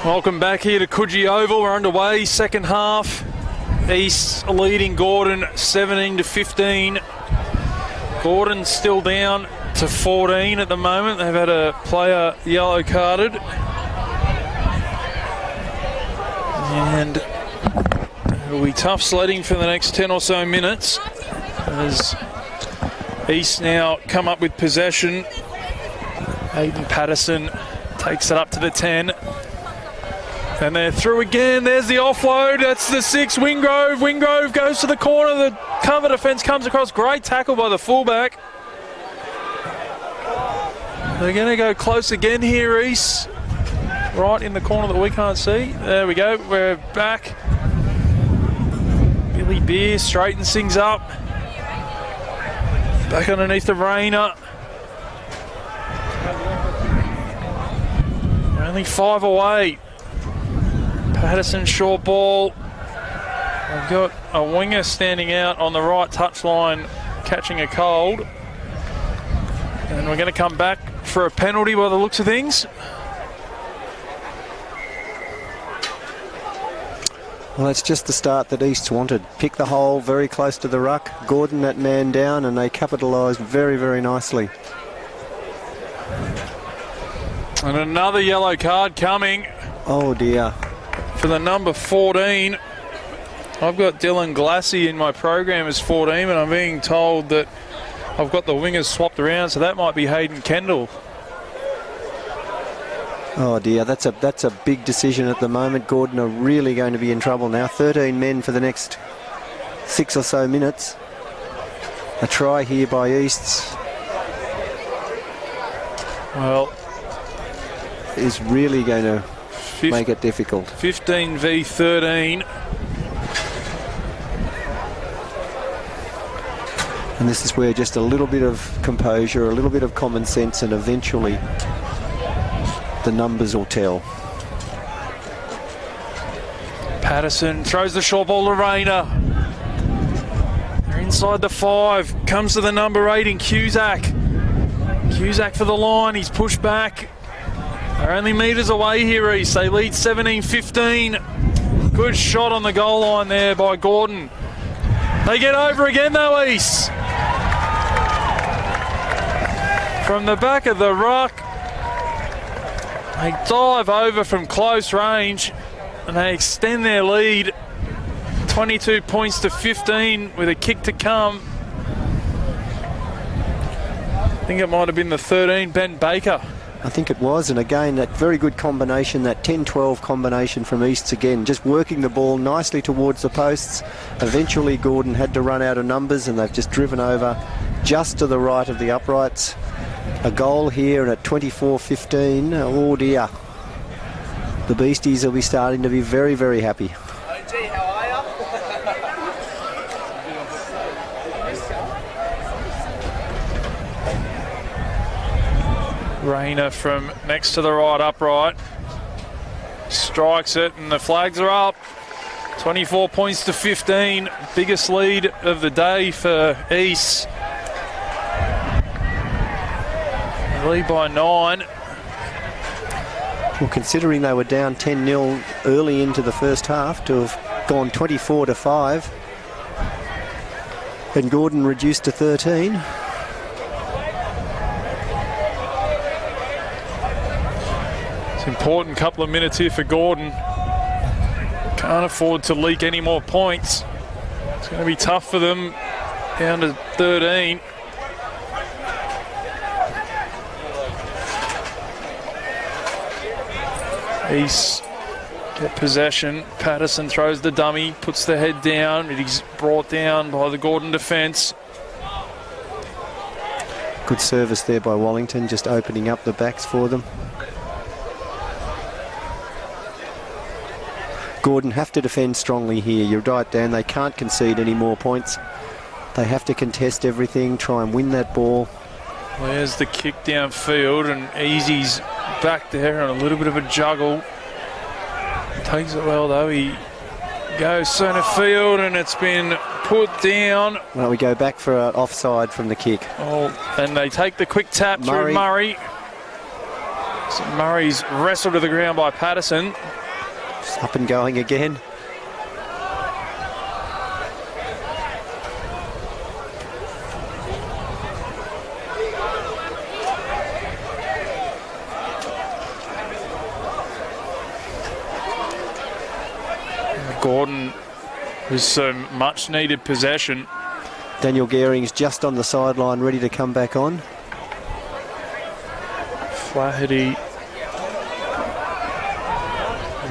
Welcome back here to Coogee Oval. We're underway, second half. East leading Gordon 17-15. Gordon still down to 14 at the moment. They've had a player yellow carded. And it'll be tough sledding for the next 10 or so minutes as East now come up with possession. Hayden Patterson takes it up to the 10. And they're through again. There's the offload. That's the 6, Wingrove. Wingrove goes to the corner. The cover defence comes across. Great tackle by the fullback. They're going to go close again here, East. Right in the corner that we can't see. There we go. We're back. Billy Beer straightens things up. Back underneath the Rainer. Only 5 away. Patterson short ball. I've got a winger standing out on the right touchline catching a cold. And we're going to come back for a penalty by the looks of things. Well, that's just the start that East wanted. Pick the hole very close to the ruck. Gordon that man down, and they capitalised very, very nicely. And another yellow card coming. Oh dear. For the number 14. I've got Dylan Glassy in my program as 14, but I'm being told that I've got the wingers swapped around, so that might be Hayden Kendall. Oh dear, that's a big decision at the moment. Gordon are really going to be in trouble now. 13 men for the next 6 or so minutes. A try here by Easts. Well, is really going to make it difficult. 15 v 13. And this is where just a little bit of composure, a little bit of common sense, and eventually the numbers will tell. Patterson throws the short ball to Rayner. They're inside the 5. Comes to the number 8 in Cusack. Cusack for the line. He's pushed back. They're only metres away here, East. They lead 17-15. Good shot on the goal line there by Gordon. They get over again though, East. From the back of the ruck. They dive over from close range and they extend their lead 22 points to 15 with a kick to come. I think it might have been the 13, Ben Baker. I think it was, and again that very good combination, that 10-12 combination from Easts again, just working the ball nicely towards the posts. Eventually Gordon had to run out of numbers and they've just driven over just to the right of the uprights. A goal here and at 24-15. Oh dear. The Beasties will be starting to be very, very happy. Rayner from next to the right upright. Strikes it and the flags are up. 24 points to 15. Biggest lead of the day for East. Lead by 9. Well, considering they were down 10-0 early into the first half, to have gone 24-5 and Gordon reduced to 13. It's an important couple of minutes here for Gordon. Can't afford to leak any more points. It's going to be tough for them down to 13. East get possession. Patterson throws the dummy, puts the head down. He's brought down by the Gordon defence. Good service there by Wallington, just opening up the backs for them. Gordon have to defend strongly here. You're right, Dan. They can't concede any more points. They have to contest everything, try and win that ball. There's the kick downfield and Easy's back there on a little bit of a juggle. Takes it well though. He goes centre field and it's been put down. Well, we go back for an offside from the kick. Oh, and they take the quick tap through Murray. So Murray's wrestled to the ground by Patterson. It's up and going again. Gordon with some much needed possession. Daniel Gehring's just on the sideline, ready to come back on. Flaherty.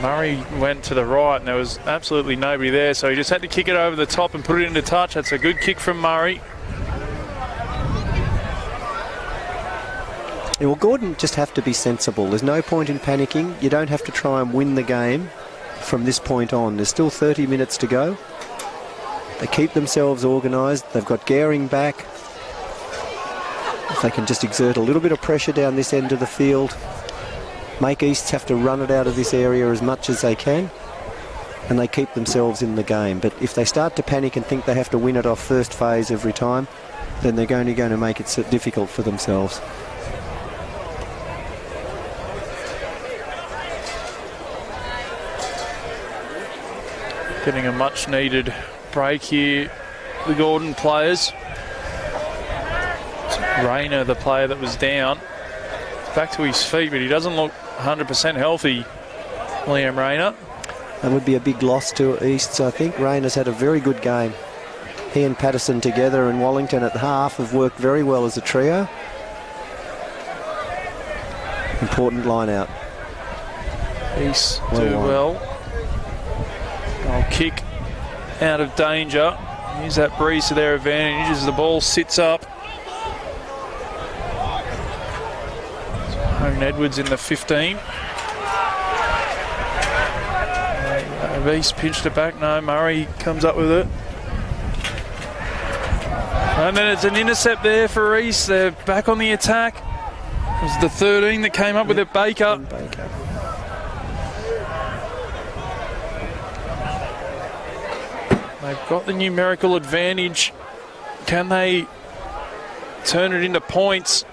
Murray went to the right and there was absolutely nobody there, so he just had to kick it over the top and put it into touch. That's a good kick from Murray. Yeah, well, Gordon just have to be sensible. There's no point in panicking. You don't have to try and win the game from this point on. There's still 30 minutes to go. They keep themselves organised. They've got Gehring back. If they can just exert a little bit of pressure down this end of the field, make Easts have to run it out of this area as much as they can, and they keep themselves in the game. But if they start to panic and think they have to win it off first phase every time, then they're only going to make it so difficult for themselves. Getting a much needed break here, the Gordon players. Rayner, the player that was down, back to his feet, but he doesn't look 100% healthy, Liam Rayner. That would be a big loss to Easts, I think. Rayner's had a very good game. He and Patterson together and Wallington at half have worked very well as a trio. Important line out. East do well. Goal kick out of danger. Use that breeze to their advantage as the ball sits up. Hone Edwards in the 15. East pinched it back. No, Murray comes up with it. And then it's an intercept there for East. They're back on the attack. It was the 13 that came up with it, Baker. They've got the numerical advantage. Can they turn it into points?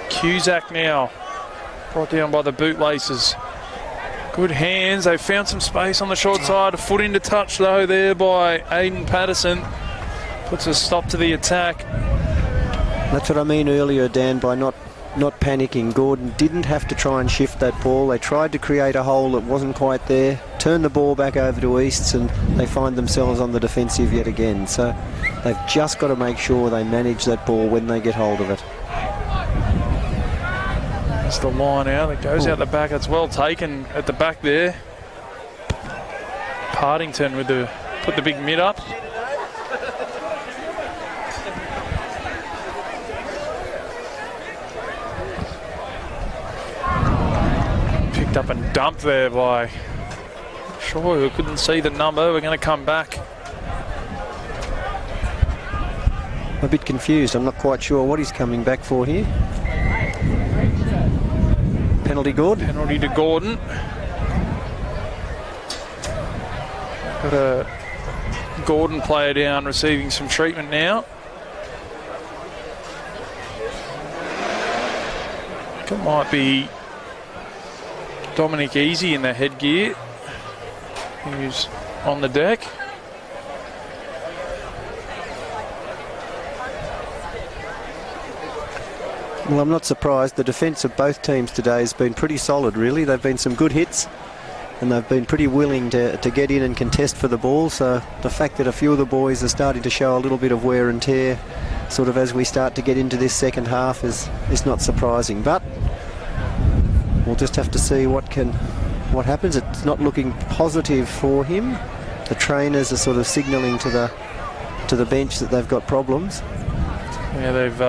Cusack now brought down by the bootlaces. Good hands. They found some space on the short side. A foot into touch though there by Aiden Patterson. Puts a stop to the attack. That's what I mean earlier, Dan, by not panicking. Gordon didn't have to try and shift that ball. They tried to create a hole that wasn't quite there, turn the ball back over to Easts, and they find themselves on the defensive yet again. So they've just got to make sure they manage that ball when they get hold of it. That's the line out. It goes out the back. It's well taken at the back there. Partington with put the big mid up. Picked up and dumped there by Shaw, who couldn't see the number. We're going to come back. I'm a bit confused. I'm not quite sure what he's coming back for here. Penalty good. Penalty to Gordon. Got a Gordon player down receiving some treatment now. It might be Dominic Easy in the headgear, who's on the deck. Well, I'm not surprised. The defence of both teams today has been pretty solid, really. They've been some good hits, and they've been pretty willing to get in and contest for the ball. So the fact that a few of the boys are starting to show a little bit of wear and tear sort of as we start to get into this second half is not surprising. But we'll just have to see what happens. It's not looking positive for him. The trainers are sort of signalling to the bench that they've got problems. Yeah, they've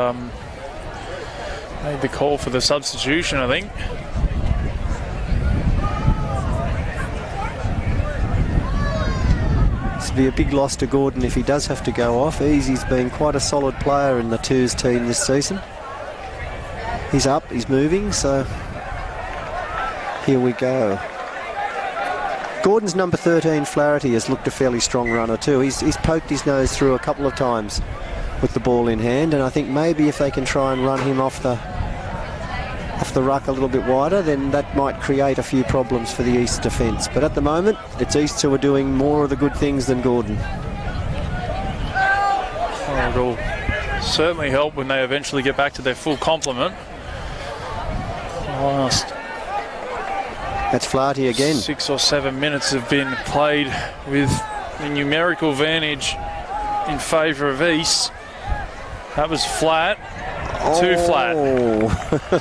made the call for the substitution, I think. This will be a big loss to Gordon if he does have to go off. Easy's been quite a solid player in the twos team this season. He's up, he's moving, so here we go. Gordon's number 13, Flaherty, has looked a fairly strong runner too. He's poked his nose through a couple of times with the ball in hand, and I think maybe if they can try and run him off the off the ruck a little bit wider, then that might create a few problems for the East defence. But at the moment, it's East who are doing more of the good things than Gordon. Oh, it'll certainly help when they eventually get back to their full complement. Last That's Flaherty again. 6 or 7 minutes have been played with the numerical advantage in favour of East. That was flat. Too flat.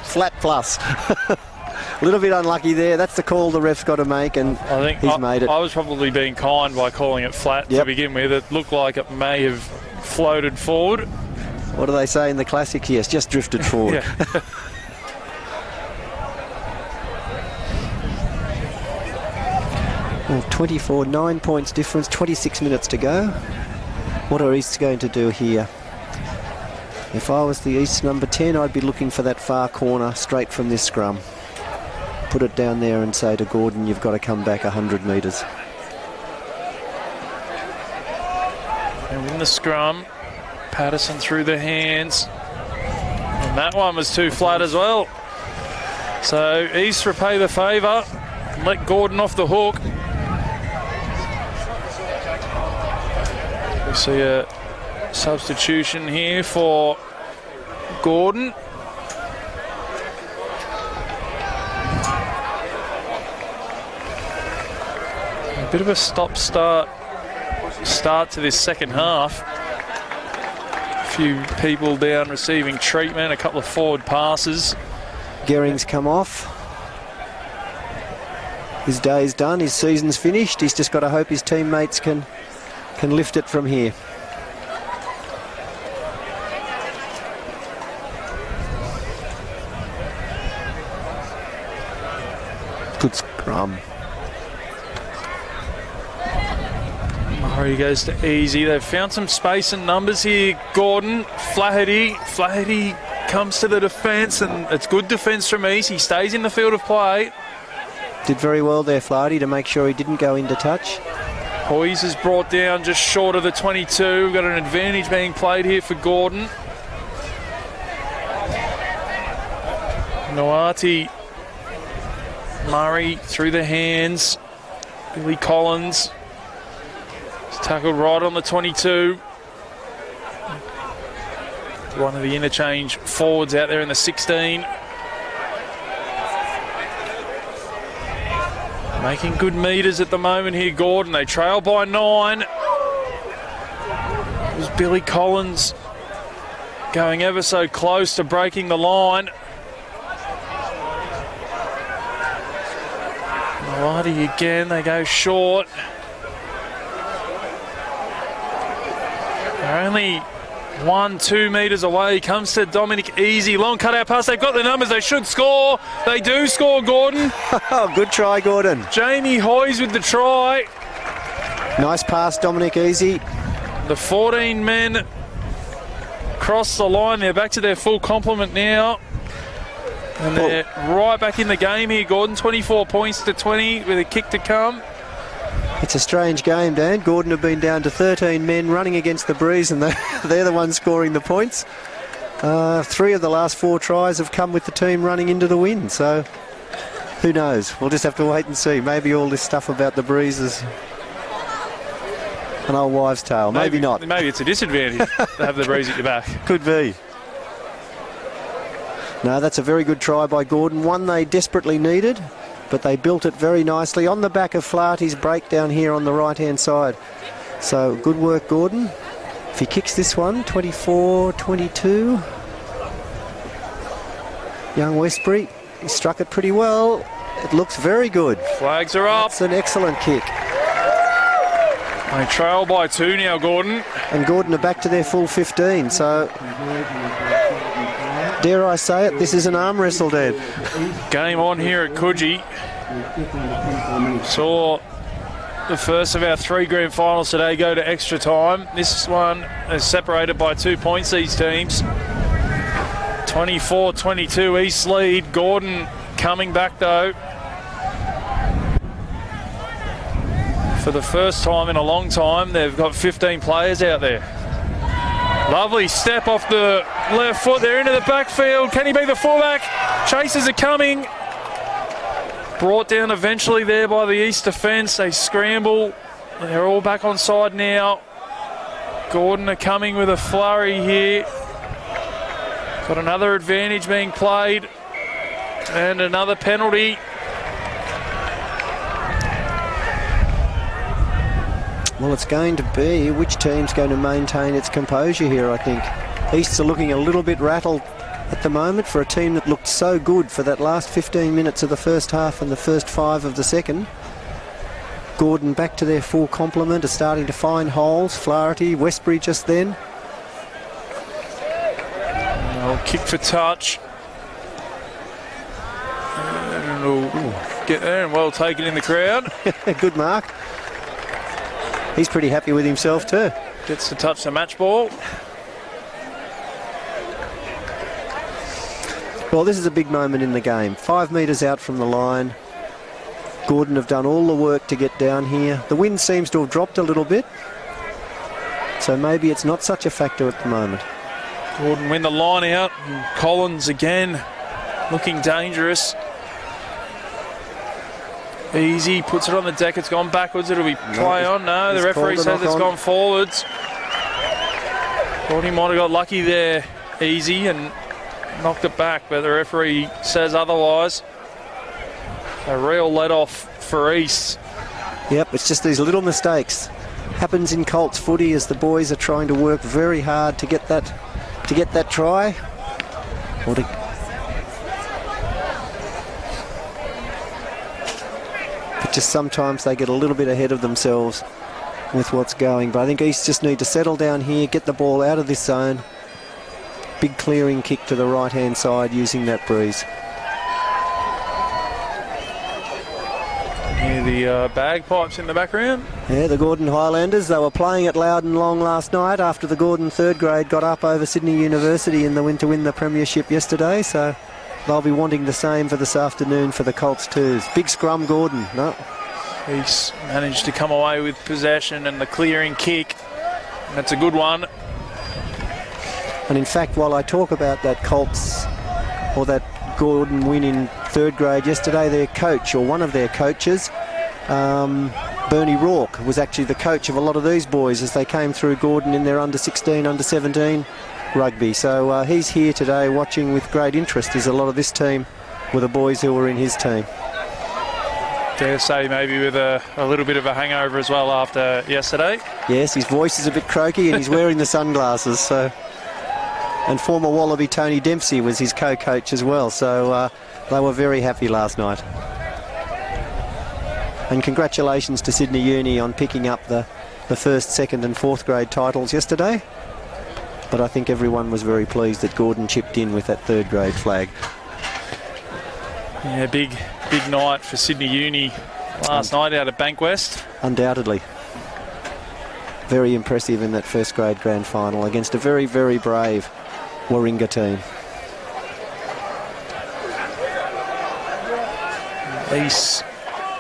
Flat plus. A little bit unlucky there. That's the call the ref's got to make, and I think he's made it. I was probably being kind by calling it flat to begin with. It looked like it may have floated forward. What do they say in the classics? Yes, just drifted forward. 24, 9 points difference, 26 minutes to go. What are East going to do here? If I was the East number 10, I'd be looking for that far corner straight from this scrum. Put it down there and say to Gordon, you've got to come back 100 metres. And in the scrum, Patterson through the hands. And that one was too flat as well. So East repay the favour and let Gordon off the hook. We see a substitution here for Gordon. A bit of a stop-start to this second half. A few people down receiving treatment, a couple of forward passes. Gering's come off. His day's done, his season's finished. He's just got to hope his teammates can lift it from here. Good scrum. Murray goes to easy. They've found some space and numbers here. Gordon, Flaherty comes to the defence, and it's good defence from East. He stays in the field of play. Did very well there, Flaherty, to make sure he didn't go into touch. Hoyes is brought down just short of the 22. We've got an advantage being played here for Gordon. Noati, Murray through the hands. Billy Collins is tackled right on the 22. One of the interchange forwards out there in the 16. Making good metres at the moment here, Gordon. They trail by 9. It was Billy Collins going ever so close to breaking the line. Malati again, they go short. They're only 1-2 metres away. Comes to Dominic Easy. Long cutout pass. They've got the numbers. They should score. They do score, Gordon. Oh, good try, Gordon. Jamie Hoyes with the try. Nice pass, Dominic Easy. The 14 men cross the line. They're back to their full complement now. And they're right back in the game here, Gordon. 24 points to 20 with a kick to come. It's a strange game, Dan. Gordon have been down to 13 men running against the breeze, and they're the ones scoring the points. 3 of the last 4 tries have come with the team running into the win, so who knows? We'll just have to wait and see. Maybe all this stuff about the breeze is an old wives' tale. Maybe not. Maybe it's a disadvantage to have the breeze at your back. Could be. No, that's a very good try by Gordon. One they desperately needed, but they built it very nicely on the back of Flaherty's breakdown here on the right-hand side. So good work, Gordon. If he kicks this one, 24-22. Young Westbury, he struck it pretty well. It looks very good. Flags are up. It's an excellent kick. They trail by 2 now, Gordon. And Gordon are back to their full 15, so dare I say it, this is an arm wrestle, Dad. Game on here at Coogee. Saw the first of our 3 grand finals today go to extra time. This one is separated by 2 points, these teams. 24-22 East lead. Gordon coming back though. For the first time in a long time, they've got 15 players out there. Lovely step off the left foot there into the backfield. Can he be the fullback? Chasers are coming. Brought down eventually there by the East defence. They scramble. They're all back on side now. Gordon are coming with a flurry here. Got another advantage being played. And another penalty. Well, it's going to be which team's going to maintain its composure here, I think. Easts are looking a little bit rattled at the moment for a team that looked so good for that last 15 minutes of the first half and the first 5 of the second. Gordon back to their full complement, are starting to find holes. Flaherty, Westbury just then. Kick for touch. And it'll get there and well taken in the crowd. Good mark. He's pretty happy with himself too. Gets to touch the match ball. Well, this is a big moment in the game. 5 metres out from the line. Gordon have done all the work to get down here. The wind seems to have dropped a little bit, so maybe it's not such a factor at the moment. Gordon win the line out. And Collins again looking dangerous. Easy, puts it on the deck. It's gone backwards. It'll be play on. No, the referee says it's gone forwards. Thought he might have got lucky there, Easy, and knocked it back, but the referee says otherwise. A real let-off for East. Yep, it's just these little mistakes. Happens in Colts footy as the boys are trying to work very hard to get that try. Or to but just sometimes they get a little bit ahead of themselves with what's going. But I think East just need to settle down here, get the ball out of this zone. Big clearing kick to the right-hand side using that breeze. Yeah, the bagpipes in the background. Yeah, the Gordon Highlanders, they were playing it loud and long last night after the Gordon third grade got up over Sydney University in the win to win the premiership yesterday, so they'll be wanting the same for this afternoon for the Colts twos. Big scrum, Gordon. No. He's managed to come away with possession and the clearing kick. And that's a good one. And in fact, while I talk about that Colts or that Gordon win in third grade yesterday, their coach, or one of their coaches, Bernie Rourke, was actually the coach of a lot of these boys as they came through Gordon in their under-16, under-17 rugby. So he's here today watching with great interest, as a lot of this team were the boys who were in his team. Dare say maybe with a little bit of a hangover as well after yesterday. Yes, his voice is a bit croaky and he's wearing the sunglasses. So, and former Wallaby Tony Dempsey was his co-coach as well, so they were very happy last night. And congratulations to Sydney Uni on picking up the first, second and fourth grade titles yesterday. But I think everyone was very pleased that Gordon chipped in with that third grade flag. Yeah, big night for Sydney Uni last night out of Bankwest. Undoubtedly. Very impressive in that first grade grand final against a very, very brave Warringah team. East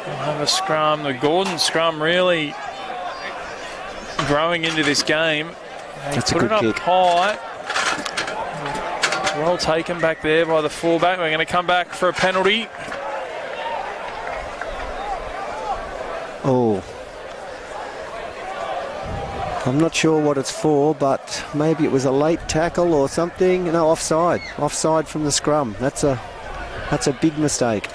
will have a scrum. The Gordon scrum really growing into this game. They That's put a it good up kick. high. Well taken back there by the fullback. We're going to come back for a penalty. Oh. I'm not sure what it's for, but maybe it was a late tackle or something. No, offside. Offside from the scrum. That's a big mistake.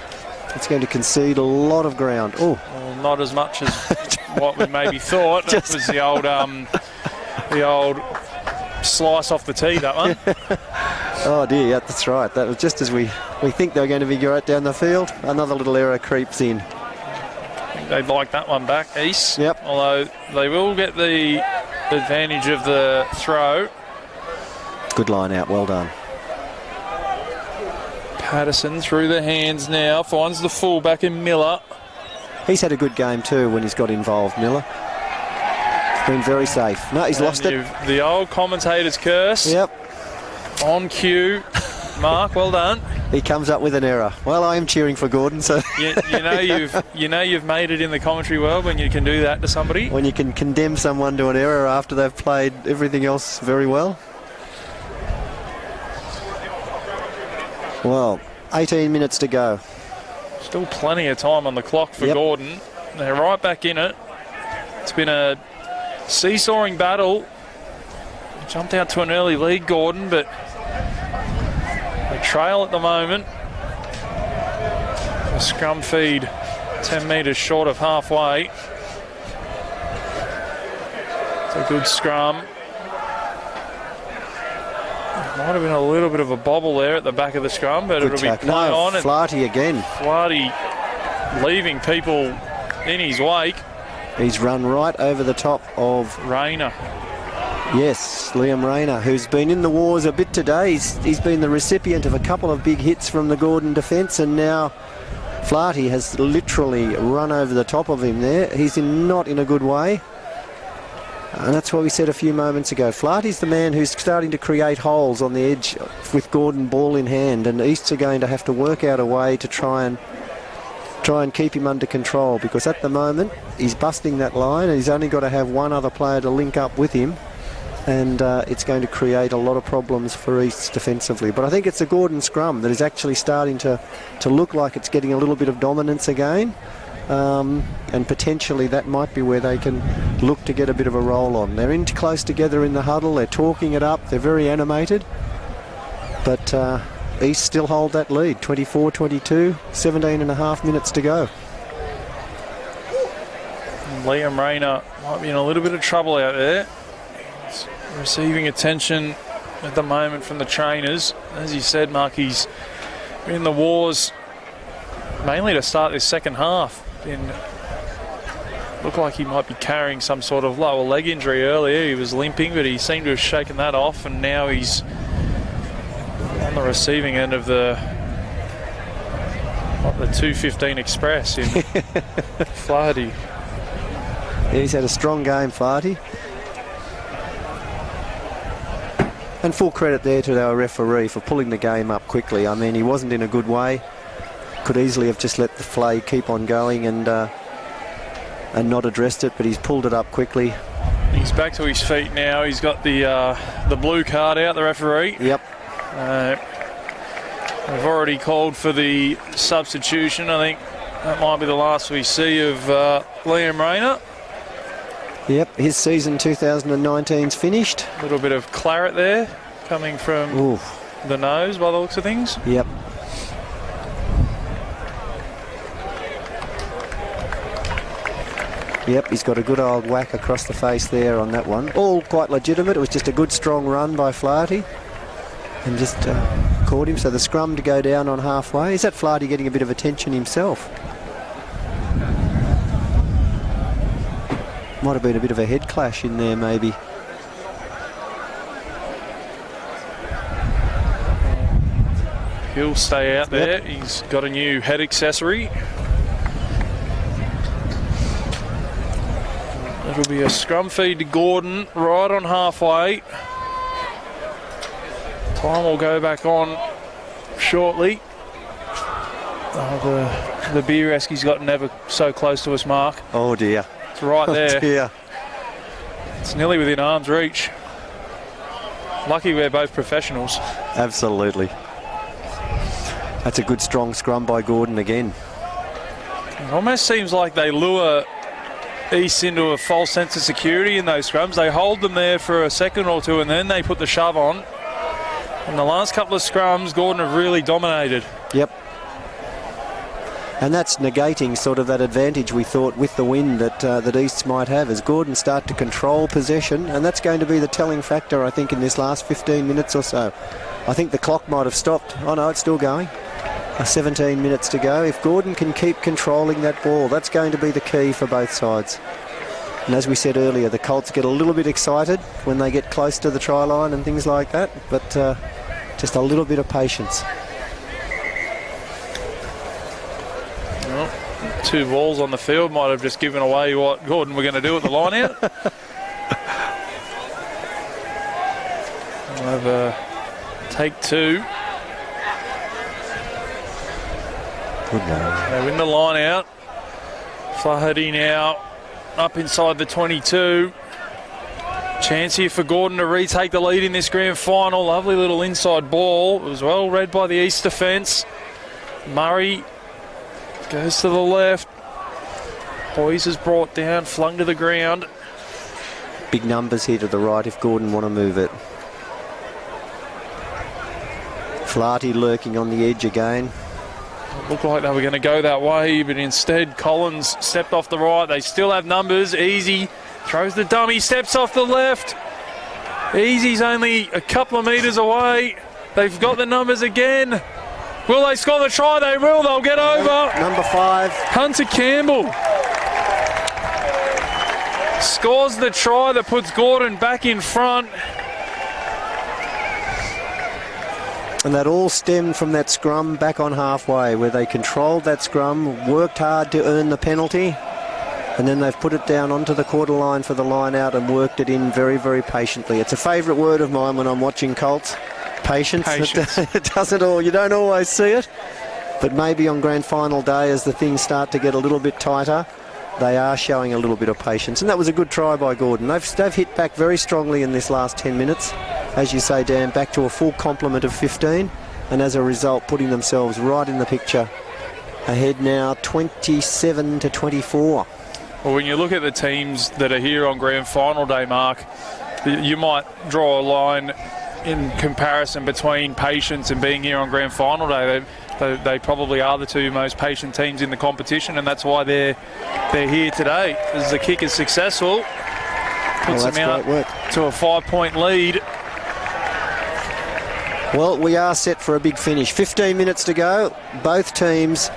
It's going to concede a lot of ground. Oh, Well, not as much as what we maybe thought. That was the old slice off the tee, that one. oh dear, yeah, that's right. That was just as we think they're going to be right down the field. Another little error creeps in. They'd like that one back, East. Yep. Although they will get the advantage of the throw. Good line out, well done. Patterson through the hands now, finds the fullback in Miller. He's had a good game too when he's got involved, Miller. Been very safe. No, he's lost it. The old commentator's curse. Yep. On cue. Mark, well done. He comes up with an error. Well, I am cheering for Gordon, so you know you've made it in the commentary world when you can do that to somebody. when you can condemn someone to an error after they've played everything else very well. Well, 18 minutes to go. Still plenty of time on the clock for Gordon. They're right back in it. It's been a seesawing battle. Jumped out to an early lead, Gordon, but they trail at the moment. The scrum feed 10 metres short of halfway. It's a good scrum. Might have been a little bit of a bobble there at the back of the scrum, but it'll be play on. Flaherty again. Flaherty leaving people in his wake. He's run right over the top of Rayner. Yes, Liam Rayner, who's been in the wars a bit today. He's been the recipient of a couple of big hits from the Gordon defence, and now Flaherty has literally run over the top of him there. He's not in a good way. And that's what we said a few moments ago. Flaherty's the man who's starting to create holes on the edge with Gordon ball in hand, and Easts are going to have to work out a way to try and keep him under control, because at the moment he's busting that line and he's only got to have one other player to link up with him, and it's going to create a lot of problems for Easts defensively. But I think it's a Gordon scrum that is actually starting to look like it's getting a little bit of dominance again. And potentially that might be where they can look to get a bit of a roll on. They're in close together in the huddle, they're talking it up, they're very animated, but East still hold that lead, 24-22, 17 and a half minutes to go. Liam Rayner might be in a little bit of trouble out there. He's receiving attention at the moment from the trainers. As you said, Mark, he's in the wars mainly to start this second half. Looked like he might be carrying some sort of lower leg injury earlier. He was limping, but he seemed to have shaken that off, and now he's on the receiving end of the 2:15 Express in Flaherty. He's had a strong game, Flaherty. And full credit there to our referee for pulling the game up quickly. I mean, he wasn't in a good way. Could easily have just let the flag keep on going and not addressed it, but he's pulled it up quickly. He's back to his feet now. He's got the blue card out, the referee. Yep. We've already called for the substitution. I think that might be the last we see of Liam Rayner. Yep, his season 2019's finished. A little bit of claret there coming from the nose by the looks of things. Yep. Yep, he's got a good old whack across the face there on that one. All quite legitimate. It was just a good strong run by Flaherty and just caught him. So the scrum to go down on halfway. Is that Flaherty getting a bit of attention himself? Might have been a bit of a head clash in there maybe. He'll stay out there. He's got a new head accessory. It'll be a scrum feed to Gordon right on halfway. Time will go back on shortly. The beer rescue's got never so close to us, Mark. Oh dear. It's right there. Oh dear. It's nearly within arm's reach. Lucky we're both professionals. Absolutely. That's a good strong scrum by Gordon again. It almost seems like they lure East into a false sense of security in those scrums. They hold them there for a second or two and then they put the shove on. In the last couple of scrums, Gordon have really dominated. Yep. And that's negating sort of that advantage we thought with the wind that Easts might have as Gordon start to control possession, and that's going to be the telling factor, I think, in this last 15 minutes or so. I think the clock might have stopped. Oh no, it's still going. 17 minutes to go. If Gordon can keep controlling that ball, that's going to be the key for both sides. And as we said earlier, the Colts get a little bit excited when they get close to the try line and things like that, but just a little bit of patience. Well, two balls on the field might have just given away what Gordon were going to do at the line out. We'll have a take two. Good no. They win the line out. Flaherty now up inside the 22. Chance here for Gordon to retake the lead in this grand final. Lovely little inside ball. It was well read by the East defence. Murray goes to the left. Hoyes is brought down, flung to the ground. Big numbers here to the right if Gordon want to move it. Flaherty lurking on the edge again. It looked like they were going to go that way, but instead Collins stepped off the right. They still have numbers. Easy throws the dummy, steps off the left. Easy's only a couple of metres away. They've got the numbers again. Will they score the try? They will. They'll get over. Number 5. Hunter Campbell scores the try that puts Gordon back in front. And that all stemmed from that scrum back on halfway, where they controlled that scrum, worked hard to earn the penalty, and then they've put it down onto the quarter line for the line out and worked it in very, very patiently. It's a favourite word of mine when I'm watching Colts. Patience. It doesn't all. You don't always see it, but maybe on grand final day, as the things start to get a little bit tighter, they are showing a little bit of patience. And that was a good try by Gordon. They've hit back very strongly in this last 10 minutes. As you say, Dan, back to a full complement of 15, and as a result putting themselves right in the picture. Ahead now 27-24. Well, when you look at the teams that are here on grand final day, Mark, you might draw a line in comparison between patience and being here on grand final day. They probably are the two most patient teams in the competition, and that's why they're here today. As the kick is successful, puts them out to a 5-point lead. Well, we are set for a big finish. 15 minutes to go. Both teams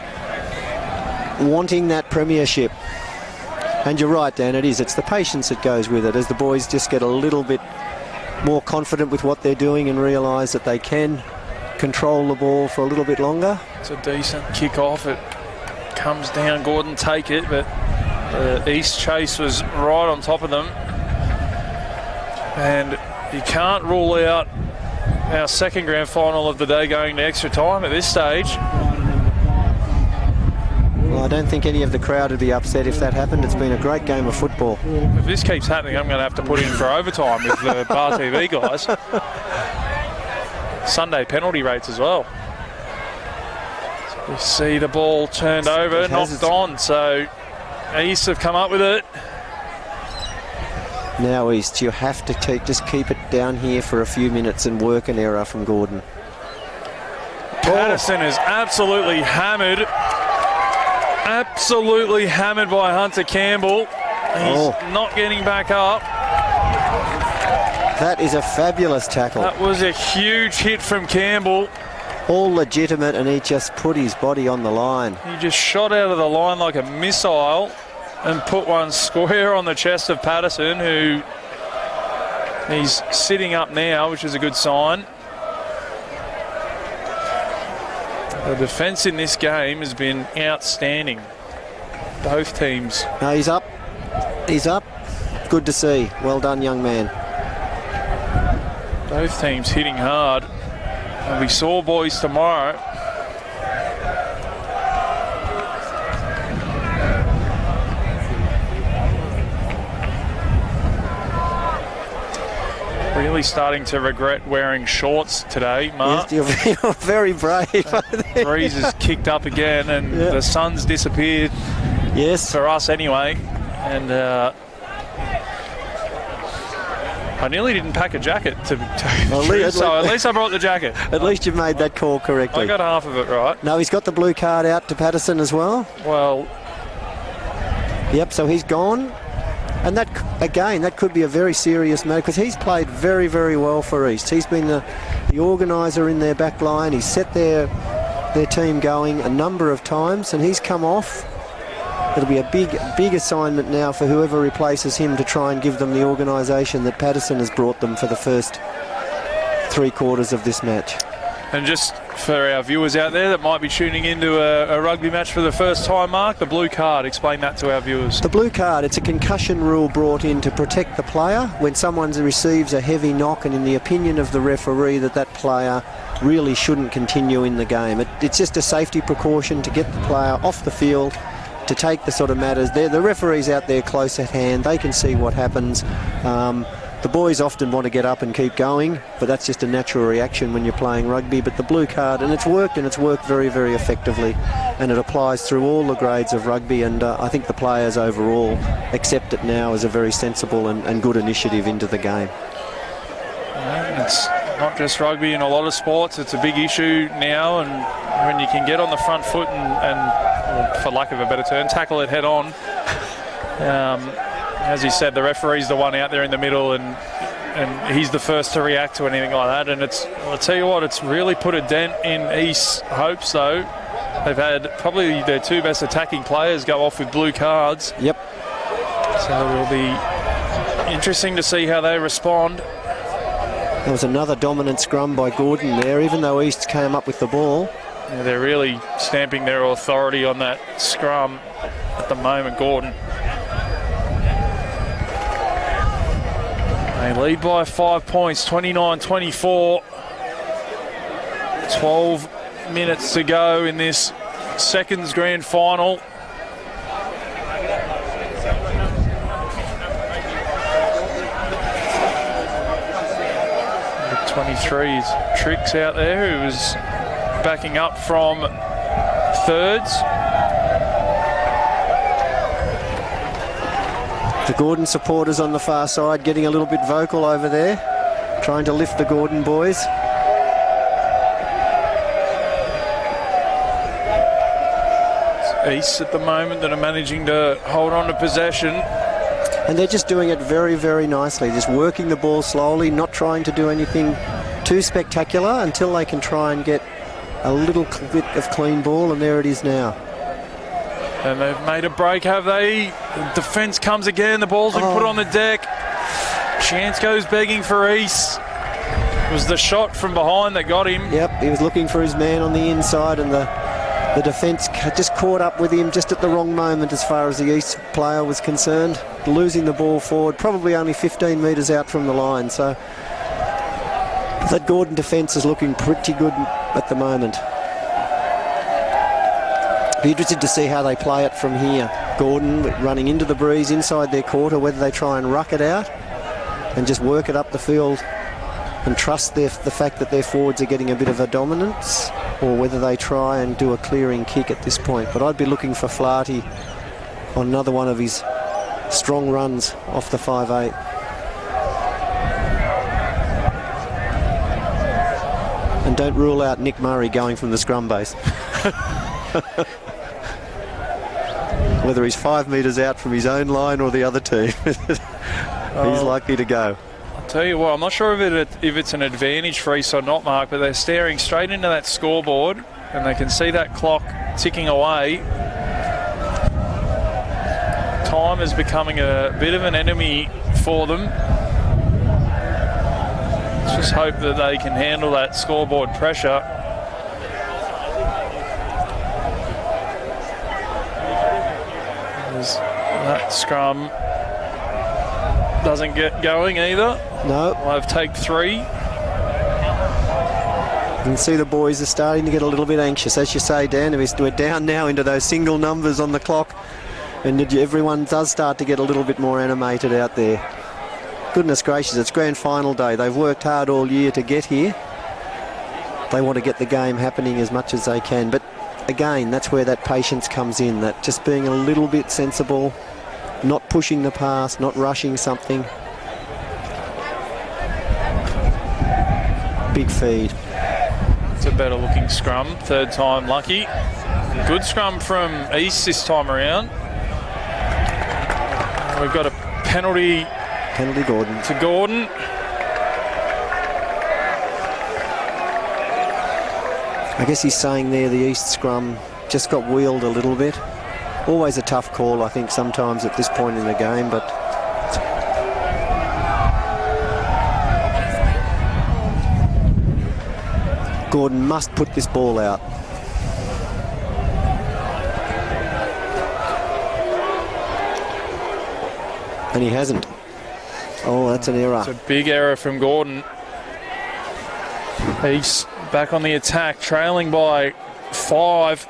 wanting that premiership. And you're right, Dan, it is. It's the patience that goes with it, as the boys just get a little bit more confident with what they're doing and realise that they can control the ball for a little bit longer. It's a decent kick-off. It comes down. Gordon take it, but the East chase was right on top of them. And you can't rule out our second grand final of the day going to extra time at this stage. Well, I don't think any of the crowd would be upset if that happened. It's been a great game of football. If this keeps happening, I'm going to have to put in for overtime with the Bar TV guys. Sunday penalty rates as well. So we see the ball turned over, knocked on, so East have come up with it. Now, East, you have to just keep it down here for a few minutes and work an error from Gordon. Patterson is absolutely hammered by Hunter Campbell. He's not getting back up. That is a fabulous tackle. That was a huge hit from Campbell. All legitimate, and he just put his body on the line. He just shot out of the line like a missile and put one square on the chest of Patterson, who he's sitting up now, which is a good sign. The defence in this game has been outstanding. Both teams. No, he's up. He's up. Good to see. Well done, young man. Both teams hitting hard. And we saw, boys, tomorrow. Really starting to regret wearing shorts today, Mark. Yes, you're very brave. Breeze has kicked up again, and the sun's disappeared. Yes. For us anyway. And I nearly didn't pack a jacket to so at least I brought the jacket. At least you've made that call correctly. I got half of it right. No, he's got the blue card out to Patterson as well. Well. Yep, so he's gone. And that, again, that could be a very serious matter, because he's played very, very well for East. He's been the organiser in their back line. He's set their team going a number of times, and he's come off. It'll be a big assignment now for whoever replaces him to try and give them the organisation that Patterson has brought them for the first 3 quarters of this match. And just for our viewers out there that might be tuning into a rugby match for the first time, Mark, the blue card, explain that to our viewers. The blue card, it's a concussion rule brought in to protect the player when someone receives a heavy knock, and in the opinion of the referee that player really shouldn't continue in the game. It's just a safety precaution to get the player off the field, to take the sort of matters. The referee's out there close at hand. They can see what happens. The boys often want to get up and keep going, but that's just a natural reaction when you're playing rugby. But the blue card, and it's worked very, very effectively, and it applies through all the grades of rugby, and I think the players overall accept it now as a very sensible and good initiative into the game. It's not just rugby, in a lot of sports it's a big issue now, and when you can get on the front foot and for lack of a better term, tackle it head on. As you said, the referee's the one out there in the middle, and he's the first to react to anything like that. And I'll tell you what, it's really put a dent in East's hopes, though. They've had probably their two best attacking players go off with blue cards. Yep. So it'll be interesting to see how they respond. There was another dominant scrum by Gordon there, even though East came up with the ball. Yeah, they're really stamping their authority on that scrum at the moment, Gordon. They lead by 5 points, 29-24. 12 minutes to go in this seconds grand final. The 23's Tricks out there, who was backing up from thirds. The Gordon supporters on the far side getting a little bit vocal over there, trying to lift the Gordon boys. It's East at the moment that are managing to hold on to possession. And they're just doing it very, very nicely, just working the ball slowly, not trying to do anything too spectacular until they can try and get a little bit of clean ball, and there it is now. And they've made a break, have they? The defence comes again, the ball's been put on the deck. Chance goes begging for East. It was the shot from behind that got him. Yep, he was looking for his man on the inside, and the defence just caught up with him just at the wrong moment as far as the East player was concerned. Losing the ball forward, probably only 15 metres out from the line. So that Gordon defence is looking pretty good at the moment. Be interested to see how they play it from here. Gordon running into the breeze inside their quarter, whether they try and ruck it out and just work it up the field and trust the fact that their forwards are getting a bit of a dominance, or whether they try and do a clearing kick at this point. But I'd be looking for Flaherty on another one of his strong runs off the 5'8". And don't rule out Nick Murray going from the scrum base. Whether he's 5 metres out from his own line or the other team, he's likely to go. I'll tell you what, I'm not sure if it's an advantage for East or not, Mark, but they're staring straight into that scoreboard and they can see that clock ticking away. Time is becoming a bit of an enemy for them. Let's just hope that they can handle that scoreboard pressure. That scrum doesn't get going either. No. I've take 3. You can see the boys are starting to get a little bit anxious. As you say, Dan, we're down now into those single numbers on the clock, and everyone does start to get a little bit more animated out there. Goodness gracious, it's grand final day. They've worked hard all year to get here. They want to get the game happening as much as they can. But again, that's where that patience comes in, that just being a little bit sensible, not pushing the pass, not rushing something. Big feed. It's a better looking scrum, third time lucky. Good scrum from East this time around. We've got a penalty. Penalty Gordon. To Gordon. I guess he's saying there the East scrum just got wheeled a little bit. Always a tough call, I think, sometimes at this point in the game, but Gordon must put this ball out. And he hasn't. Oh, that's an error. It's a big error from Gordon. He's back on the attack, trailing by 5.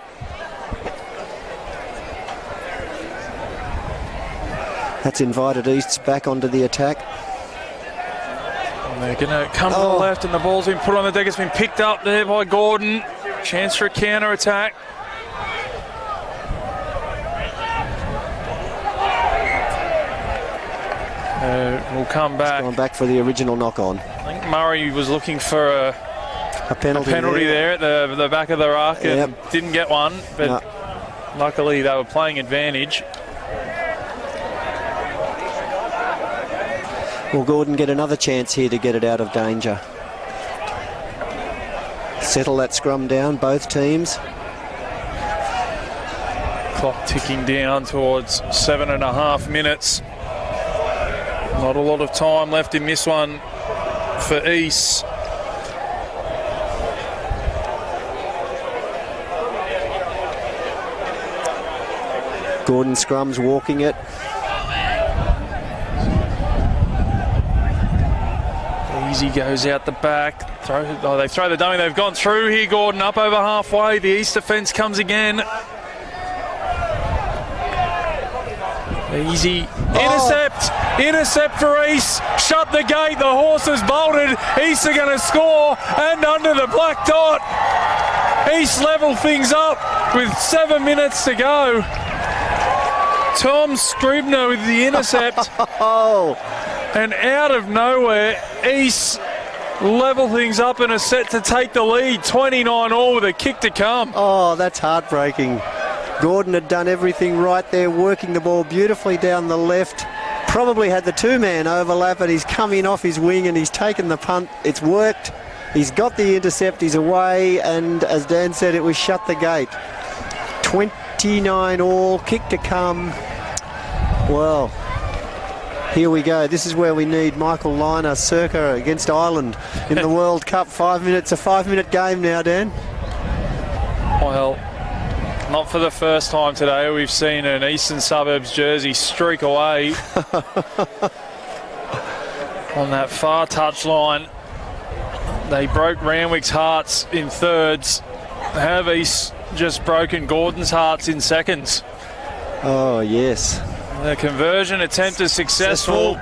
That's invited East back onto the attack. They're going to come to the left, and the ball's been put on the deck. It's been picked up there by Gordon. Chance for a counter-attack. We'll come back. Going back for the original knock-on. I think Murray was looking for a penalty there at the back of the ruck and didn't get one, but luckily they were playing advantage. Will Gordon get another chance here to get it out of danger? Settle that scrum down, both teams. Clock ticking down towards 7.5 minutes. Not a lot of time left in this one for East. Gordon scrums walking it. Easy goes out the back. They throw the dummy. They've gone through here. Gordon up over halfway. The East defence comes again. Easy. Intercept for East. Shut the gate. The horses bolted. East are going to score. And under the black dot. East level things up with 7 minutes to go. Tom Scribner with the intercept. And out of nowhere, East level things up and are set to take the lead. 29 all with a kick to come. Oh, that's heartbreaking. Gordon had done everything right there, working the ball beautifully down the left. Probably had the two-man overlap, and he's come in off his wing and he's taken the punt. It's worked. He's got the intercept. He's away, and as Dan said, it was shut the gate. 29 all, kick to come. Well, here we go. This is where we need Michael Liner circa against Ireland in the World Cup. 5 minutes, a 5-minute game now, Dan. Well, not for the first time today. We've seen an Eastern Suburbs jersey streak away on that far touchline. They broke Randwick's hearts in thirds. Have East just broken Gordon's hearts in seconds? Oh, yes. The conversion attempt is successful.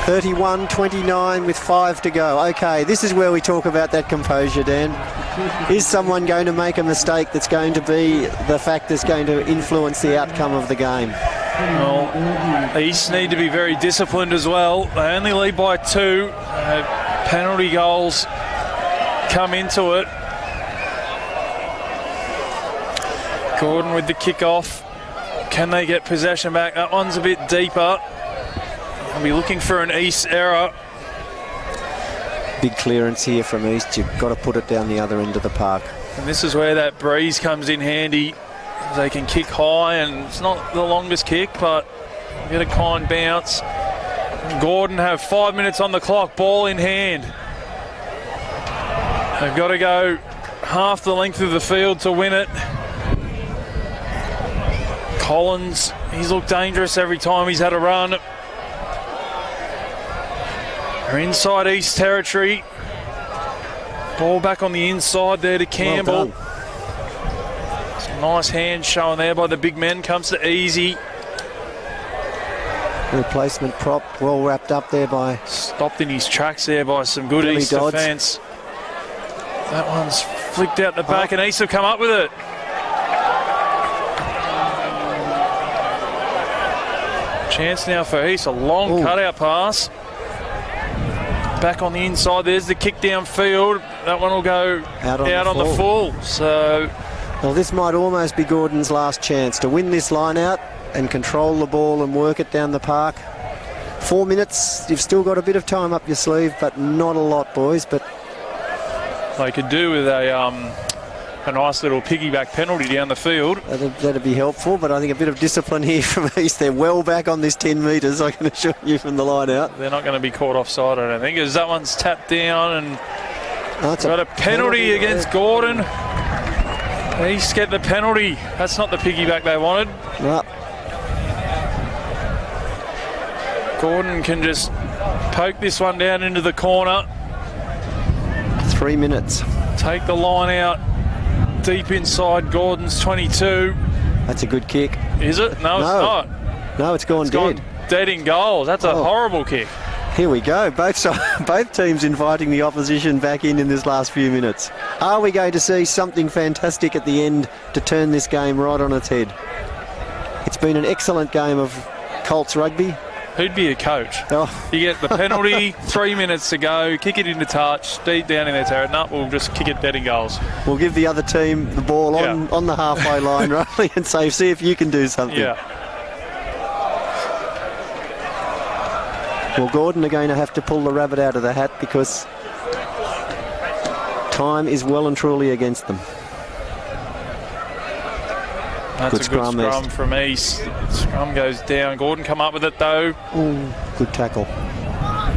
31-29 with 5 to go. Okay, this is where we talk about that composure, Dan. Is someone going to make a mistake that's going to be the fact that's going to influence the outcome of the game? Well, East need to be very disciplined as well. They only lead by 2. Penalty goals come into it. Gordon with the kick-off. Can they get possession back? That one's a bit deeper. I'll be looking for an East error. Big clearance here from East. You've got to put it down the other end of the park. And this is where that breeze comes in handy. They can kick high, and it's not the longest kick, but get a kind bounce. Gordon have 5 minutes on the clock, ball in hand. They've got to go half the length of the field to win it. Collins, he's looked dangerous every time he's had a run. They're inside East territory. Ball back on the inside there to Campbell. Well, some nice hands shown there by the big men. Comes to Easy. Replacement prop, well wrapped up there by... Stopped in his tracks there by some good Billy East Dodds. defence. That one's flicked out the back, and East have come up with it. Chance now for East, a long cutout pass. Back on the inside, there's the kick downfield. That one will go out on the full. So, well, this might almost be Gordon's last chance to win this line out and control the ball and work it down the park. 4 minutes, you've still got a bit of time up your sleeve, but not a lot, boys. But they could do with a nice little piggyback penalty down the field. That'd be helpful, but I think a bit of discipline here from East. They're well back on this 10 metres, I can assure you, from the line out. They're not going to be caught offside, I don't think, as that one's tapped down, and got a penalty against Gordon. East get the penalty. That's not the piggyback they wanted. No. Gordon can just poke this one down into the corner. 3 minutes. Take the line out. Deep inside Gordon's 22. That's a good kick. Is it? No, it's not. No, it's gone dead. Gone dead in goals. That's a horrible kick. Here we go. Both teams inviting the opposition back in this last few minutes. Are we going to see something fantastic at the end to turn this game right on its head? It's been an excellent game of Colts rugby. Who'd be a coach? Oh. You get the penalty, 3 minutes to go, kick it into touch, deep down in their territory. No, we'll just kick it dead in goals. We'll give the other team the ball on the halfway line, Riley, and say, see if you can do something. Yeah. Well, Gordon are going to have to pull the rabbit out of the hat because time is well and truly against them. That's good a good scrum from East. Scrum goes down. Gordon come up with it though. Ooh, good tackle.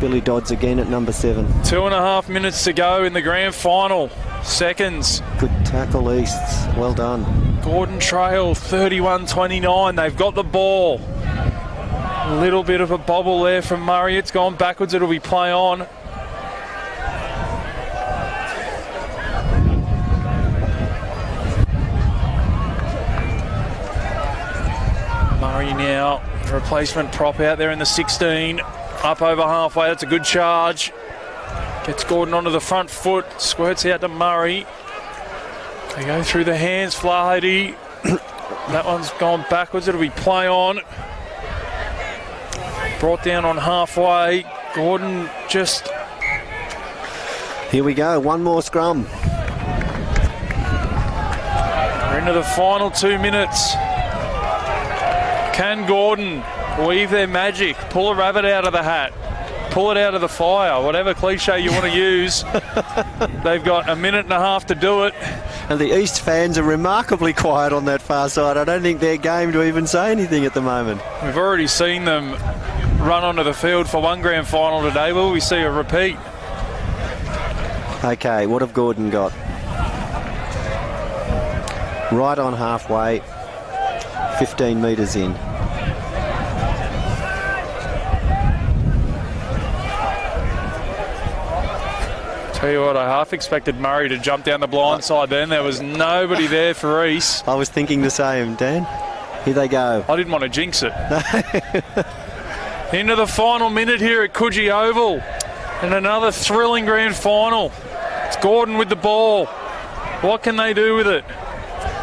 Billy Dodds again at number 7. 2.5 minutes to go in the grand final. Seconds. Good tackle, Easts. Well done. Gordon trail 31-29. They've got the ball. A little bit of a bobble there from Murray. It's gone backwards. It'll be play on. Murray now, replacement prop out there in the 16, up over halfway. That's a good charge. Gets Gordon onto the front foot, squirts out to Murray. They go through the hands, Flaherty. That one's gone backwards. It'll be play on. Brought down on halfway. Gordon just... Here we go, one more scrum. We're into the final 2 minutes. Can Gordon weave their magic, pull a rabbit out of the hat, pull it out of the fire, whatever cliche you want to use? They've got a minute and a half to do it. And the East fans are remarkably quiet on that far side. I don't think they're game to even say anything at the moment. We've already seen them run onto the field for one grand final today. Will we see a repeat? Okay, what have Gordon got? Right on halfway, 15 metres in. Tell you what, I half expected Murray to jump down the blind side then. There was nobody there for East. I was thinking the same, Dan. Here they go. I didn't want to jinx it. Into the final minute here at Coogee Oval. And another thrilling grand final. It's Gordon with the ball. What can they do with it?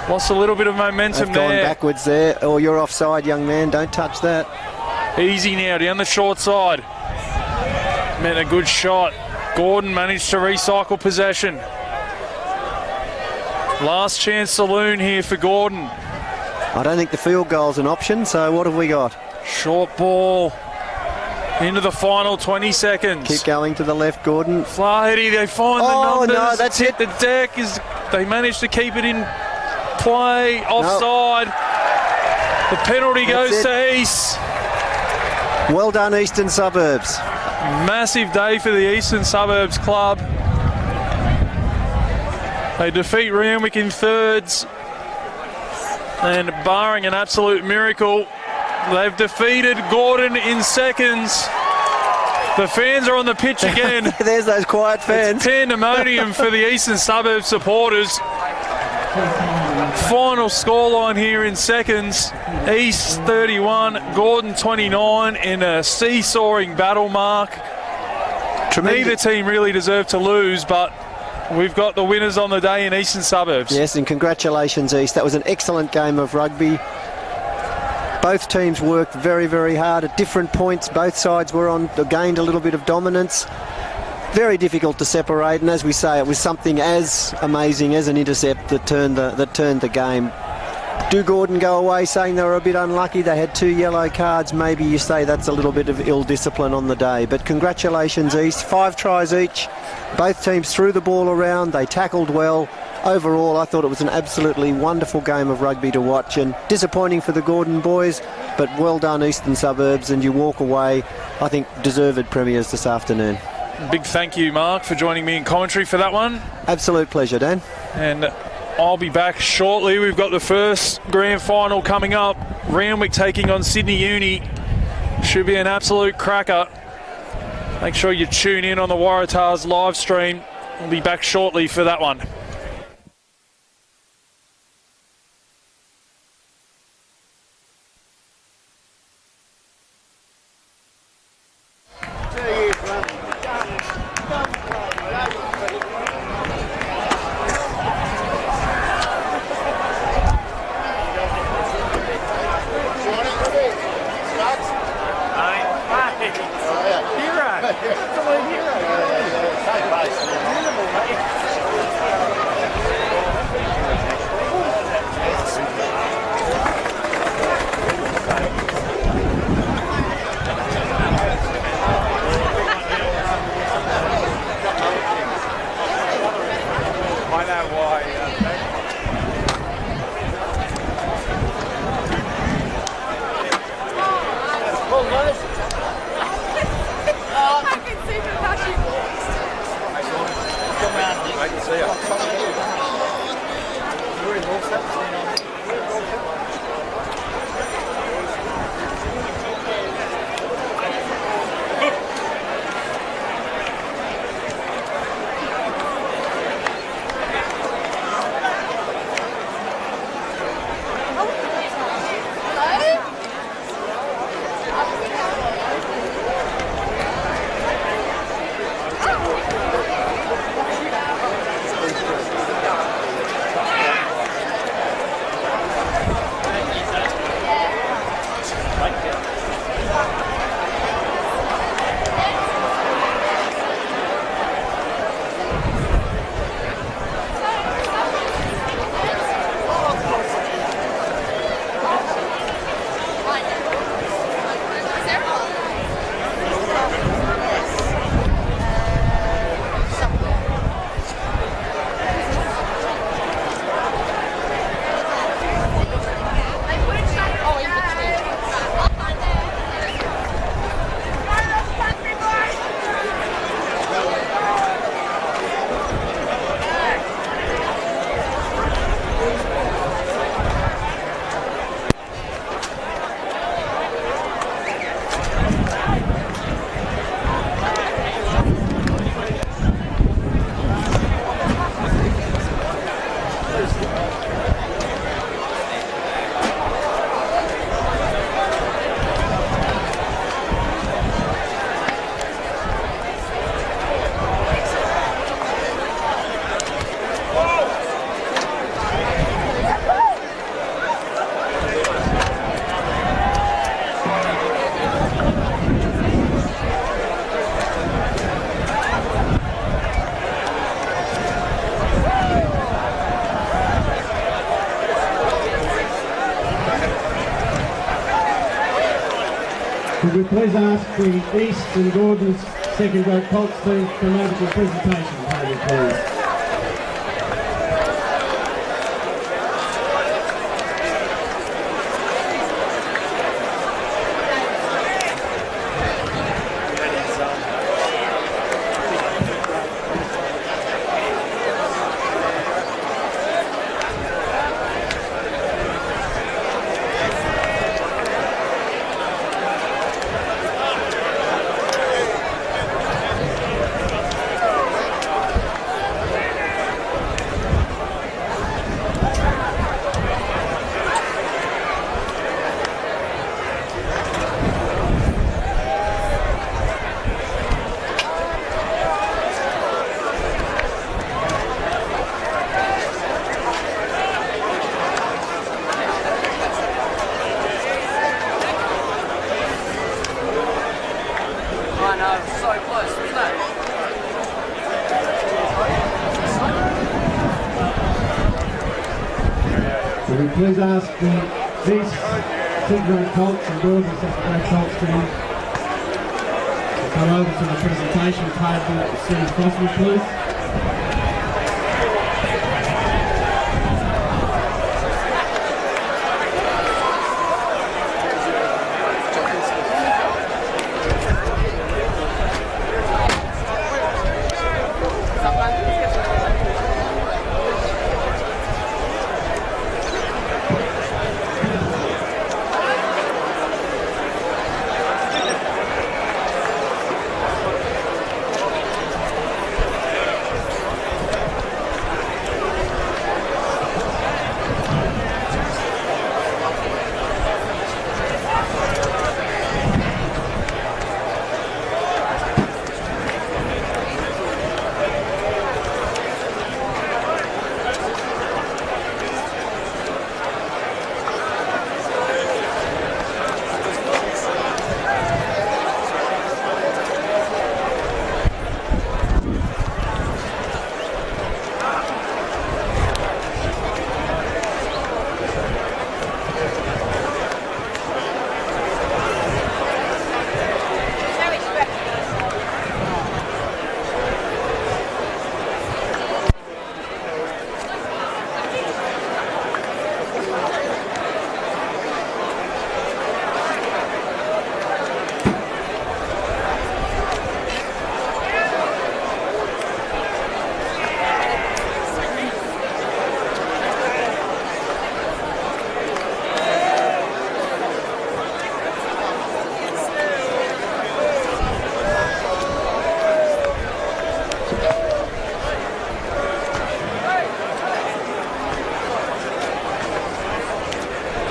Lost a little bit of momentum there. They've gone backwards there. Oh, you're offside, young man. Don't touch that. Easy now, down the short side. Meant a good shot. Gordon managed to recycle possession. Last chance saloon here for Gordon. I don't think the field goal's an option, so what have we got? Short ball. Into the final 20 seconds. Keep going to the left, Gordon. Flaherty, they find the numbers. Oh, no, that's hit the deck. They managed to keep it in play. Offside. No. The penalty goes to East. Well done, Eastern Suburbs. Massive day for the Eastern Suburbs club. They defeat Randwick in thirds. And barring an absolute miracle, they've defeated Gordon in seconds. The fans are on the pitch again. There's those quiet fans. It's pandemonium for the Eastern Suburbs supporters. Final scoreline here in seconds. East 31, Gordon 29 in a seesawing battle, Mark. Neither team really deserved to lose, but we've got the winners on the day in Eastern Suburbs. Yes, and congratulations, East. That was an excellent game of rugby. Both teams worked very, very hard at different points. Both sides gained a little bit of dominance. Very difficult to separate, and as we say, it was something as amazing as an intercept that turned the game. Do Gordon go away saying they were a bit unlucky? They had 2 yellow cards. Maybe you say that's a little bit of ill discipline on the day. But congratulations, East. 5 tries each. Both teams threw the ball around. They tackled well. Overall, I thought it was an absolutely wonderful game of rugby to watch, and disappointing for the Gordon boys, but well done, Eastern Suburbs, and you walk away, I think, deserved premiers this afternoon. Big thank you, Mark, for joining me in commentary for that one. Absolute pleasure, Dan. And I'll be back shortly. We've got the first grand final coming up. Randwick taking on Sydney Uni. Should be an absolute cracker. Make sure you tune in on the Waratahs live stream. We'll be back shortly for that one. I know why. I can see from how she walks. I can see Could we please ask the East and Gordon's second grade Colts team to come over to the presentation table, please. Could we please ask the East second grade Colts and Gordon's second grade Colts team to come over to the presentation table as soon as possible, please.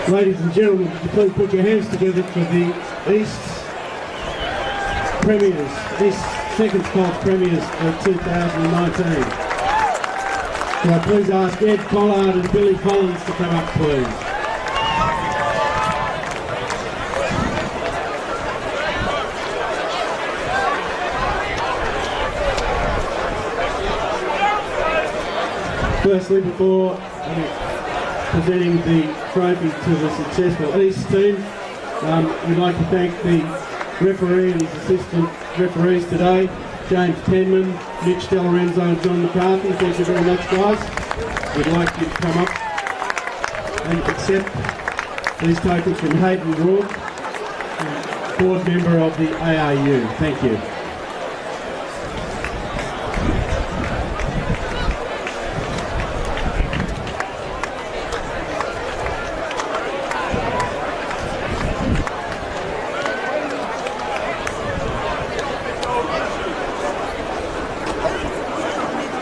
Ladies and gentlemen, would you please put your hands together for the East Premiers, East Second Colts Premiers for 2019. Can I please ask Ed Collard and Billy Collins to come up, please? Firstly, before presenting the trophy to the successful East team, we'd like to thank the referee and his assistant referees today, James Tenman, Mitch Delarenzo and John McCarthy. Thank you very much, guys. We'd like you to come up and accept these tokens from Hayden Rourke, board member of the ARU. Thank you.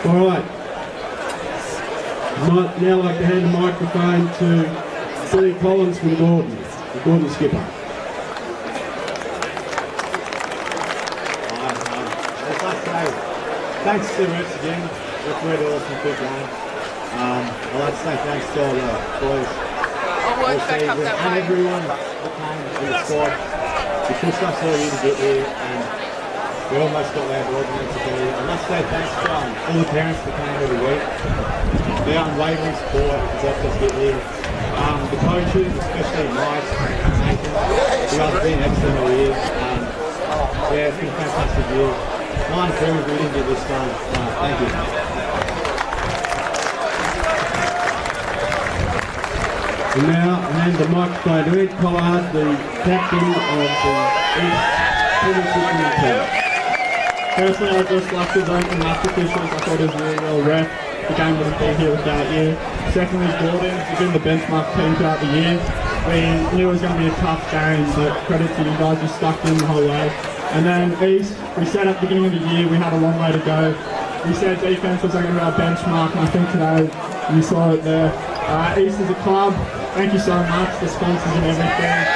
All right. I'd now like to hand the microphone to Billy Collins from Gordon, the Gordon skipper. Thanks to the refs again. Refereed an awesome good game. I'd like to say thanks to all the boys all season and everyone that came in the squad. We pushed us all year to get here and we almost got where we wanted to be. I'd like to say thanks to all the parents that came every week. Their unwavering support has helped us get here. The coaches, especially Mike, Nathan, you guys have been excellent all year. Yeah, it's been a fantastic year. Mine too, we didn't get this done. Thank you. And now I hand the microphone to Ed Collard, the captain of the East Premiership team. Personally, I'd just like to thank the match officials. I thought it was really well ref. The game wouldn't be here without you. Secondly, Gordon, you've been the benchmark team throughout the year. We knew it was going to be a tough game, but credit to you guys, you stuck in the whole way. And then East, we said at the beginning of the year we had a long way to go. We said defense was going to be our benchmark, and I think today you saw it there. East is a club. Thank you so much, the sponsors and everything.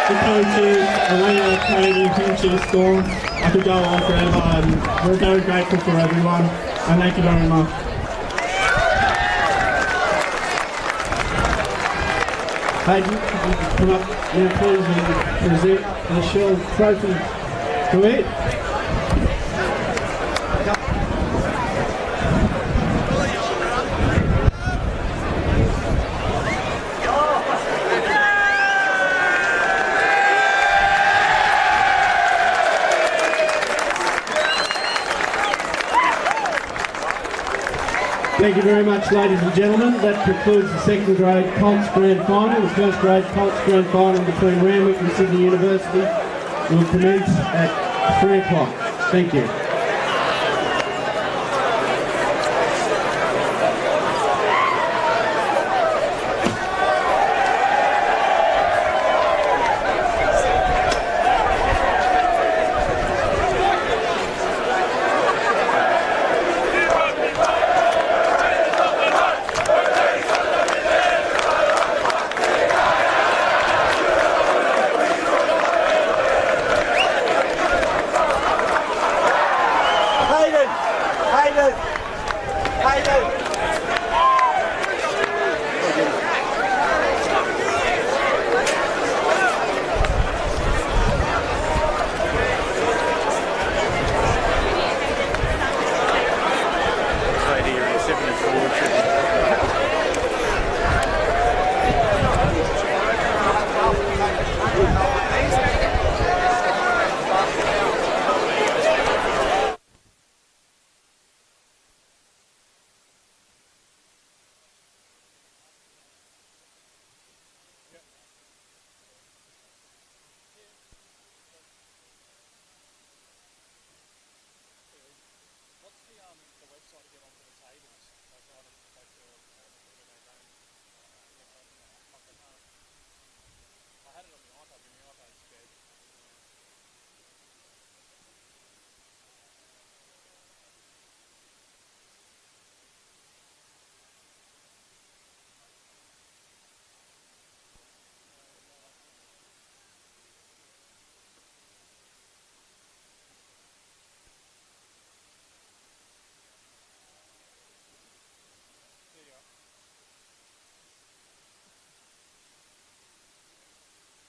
The coaches, Elena, Katie, Hinchy, Storm. I could go on forever, and we're very grateful for everyone, and thank you very much. Hayden, could you come up now please and present the Shell Trophy to Ed? Thank you very much, ladies and gentlemen. That concludes the second grade Colts Grand Final. The first grade Colts Grand Final between Randwick and Sydney University will commence at 3 o'clock. Thank you.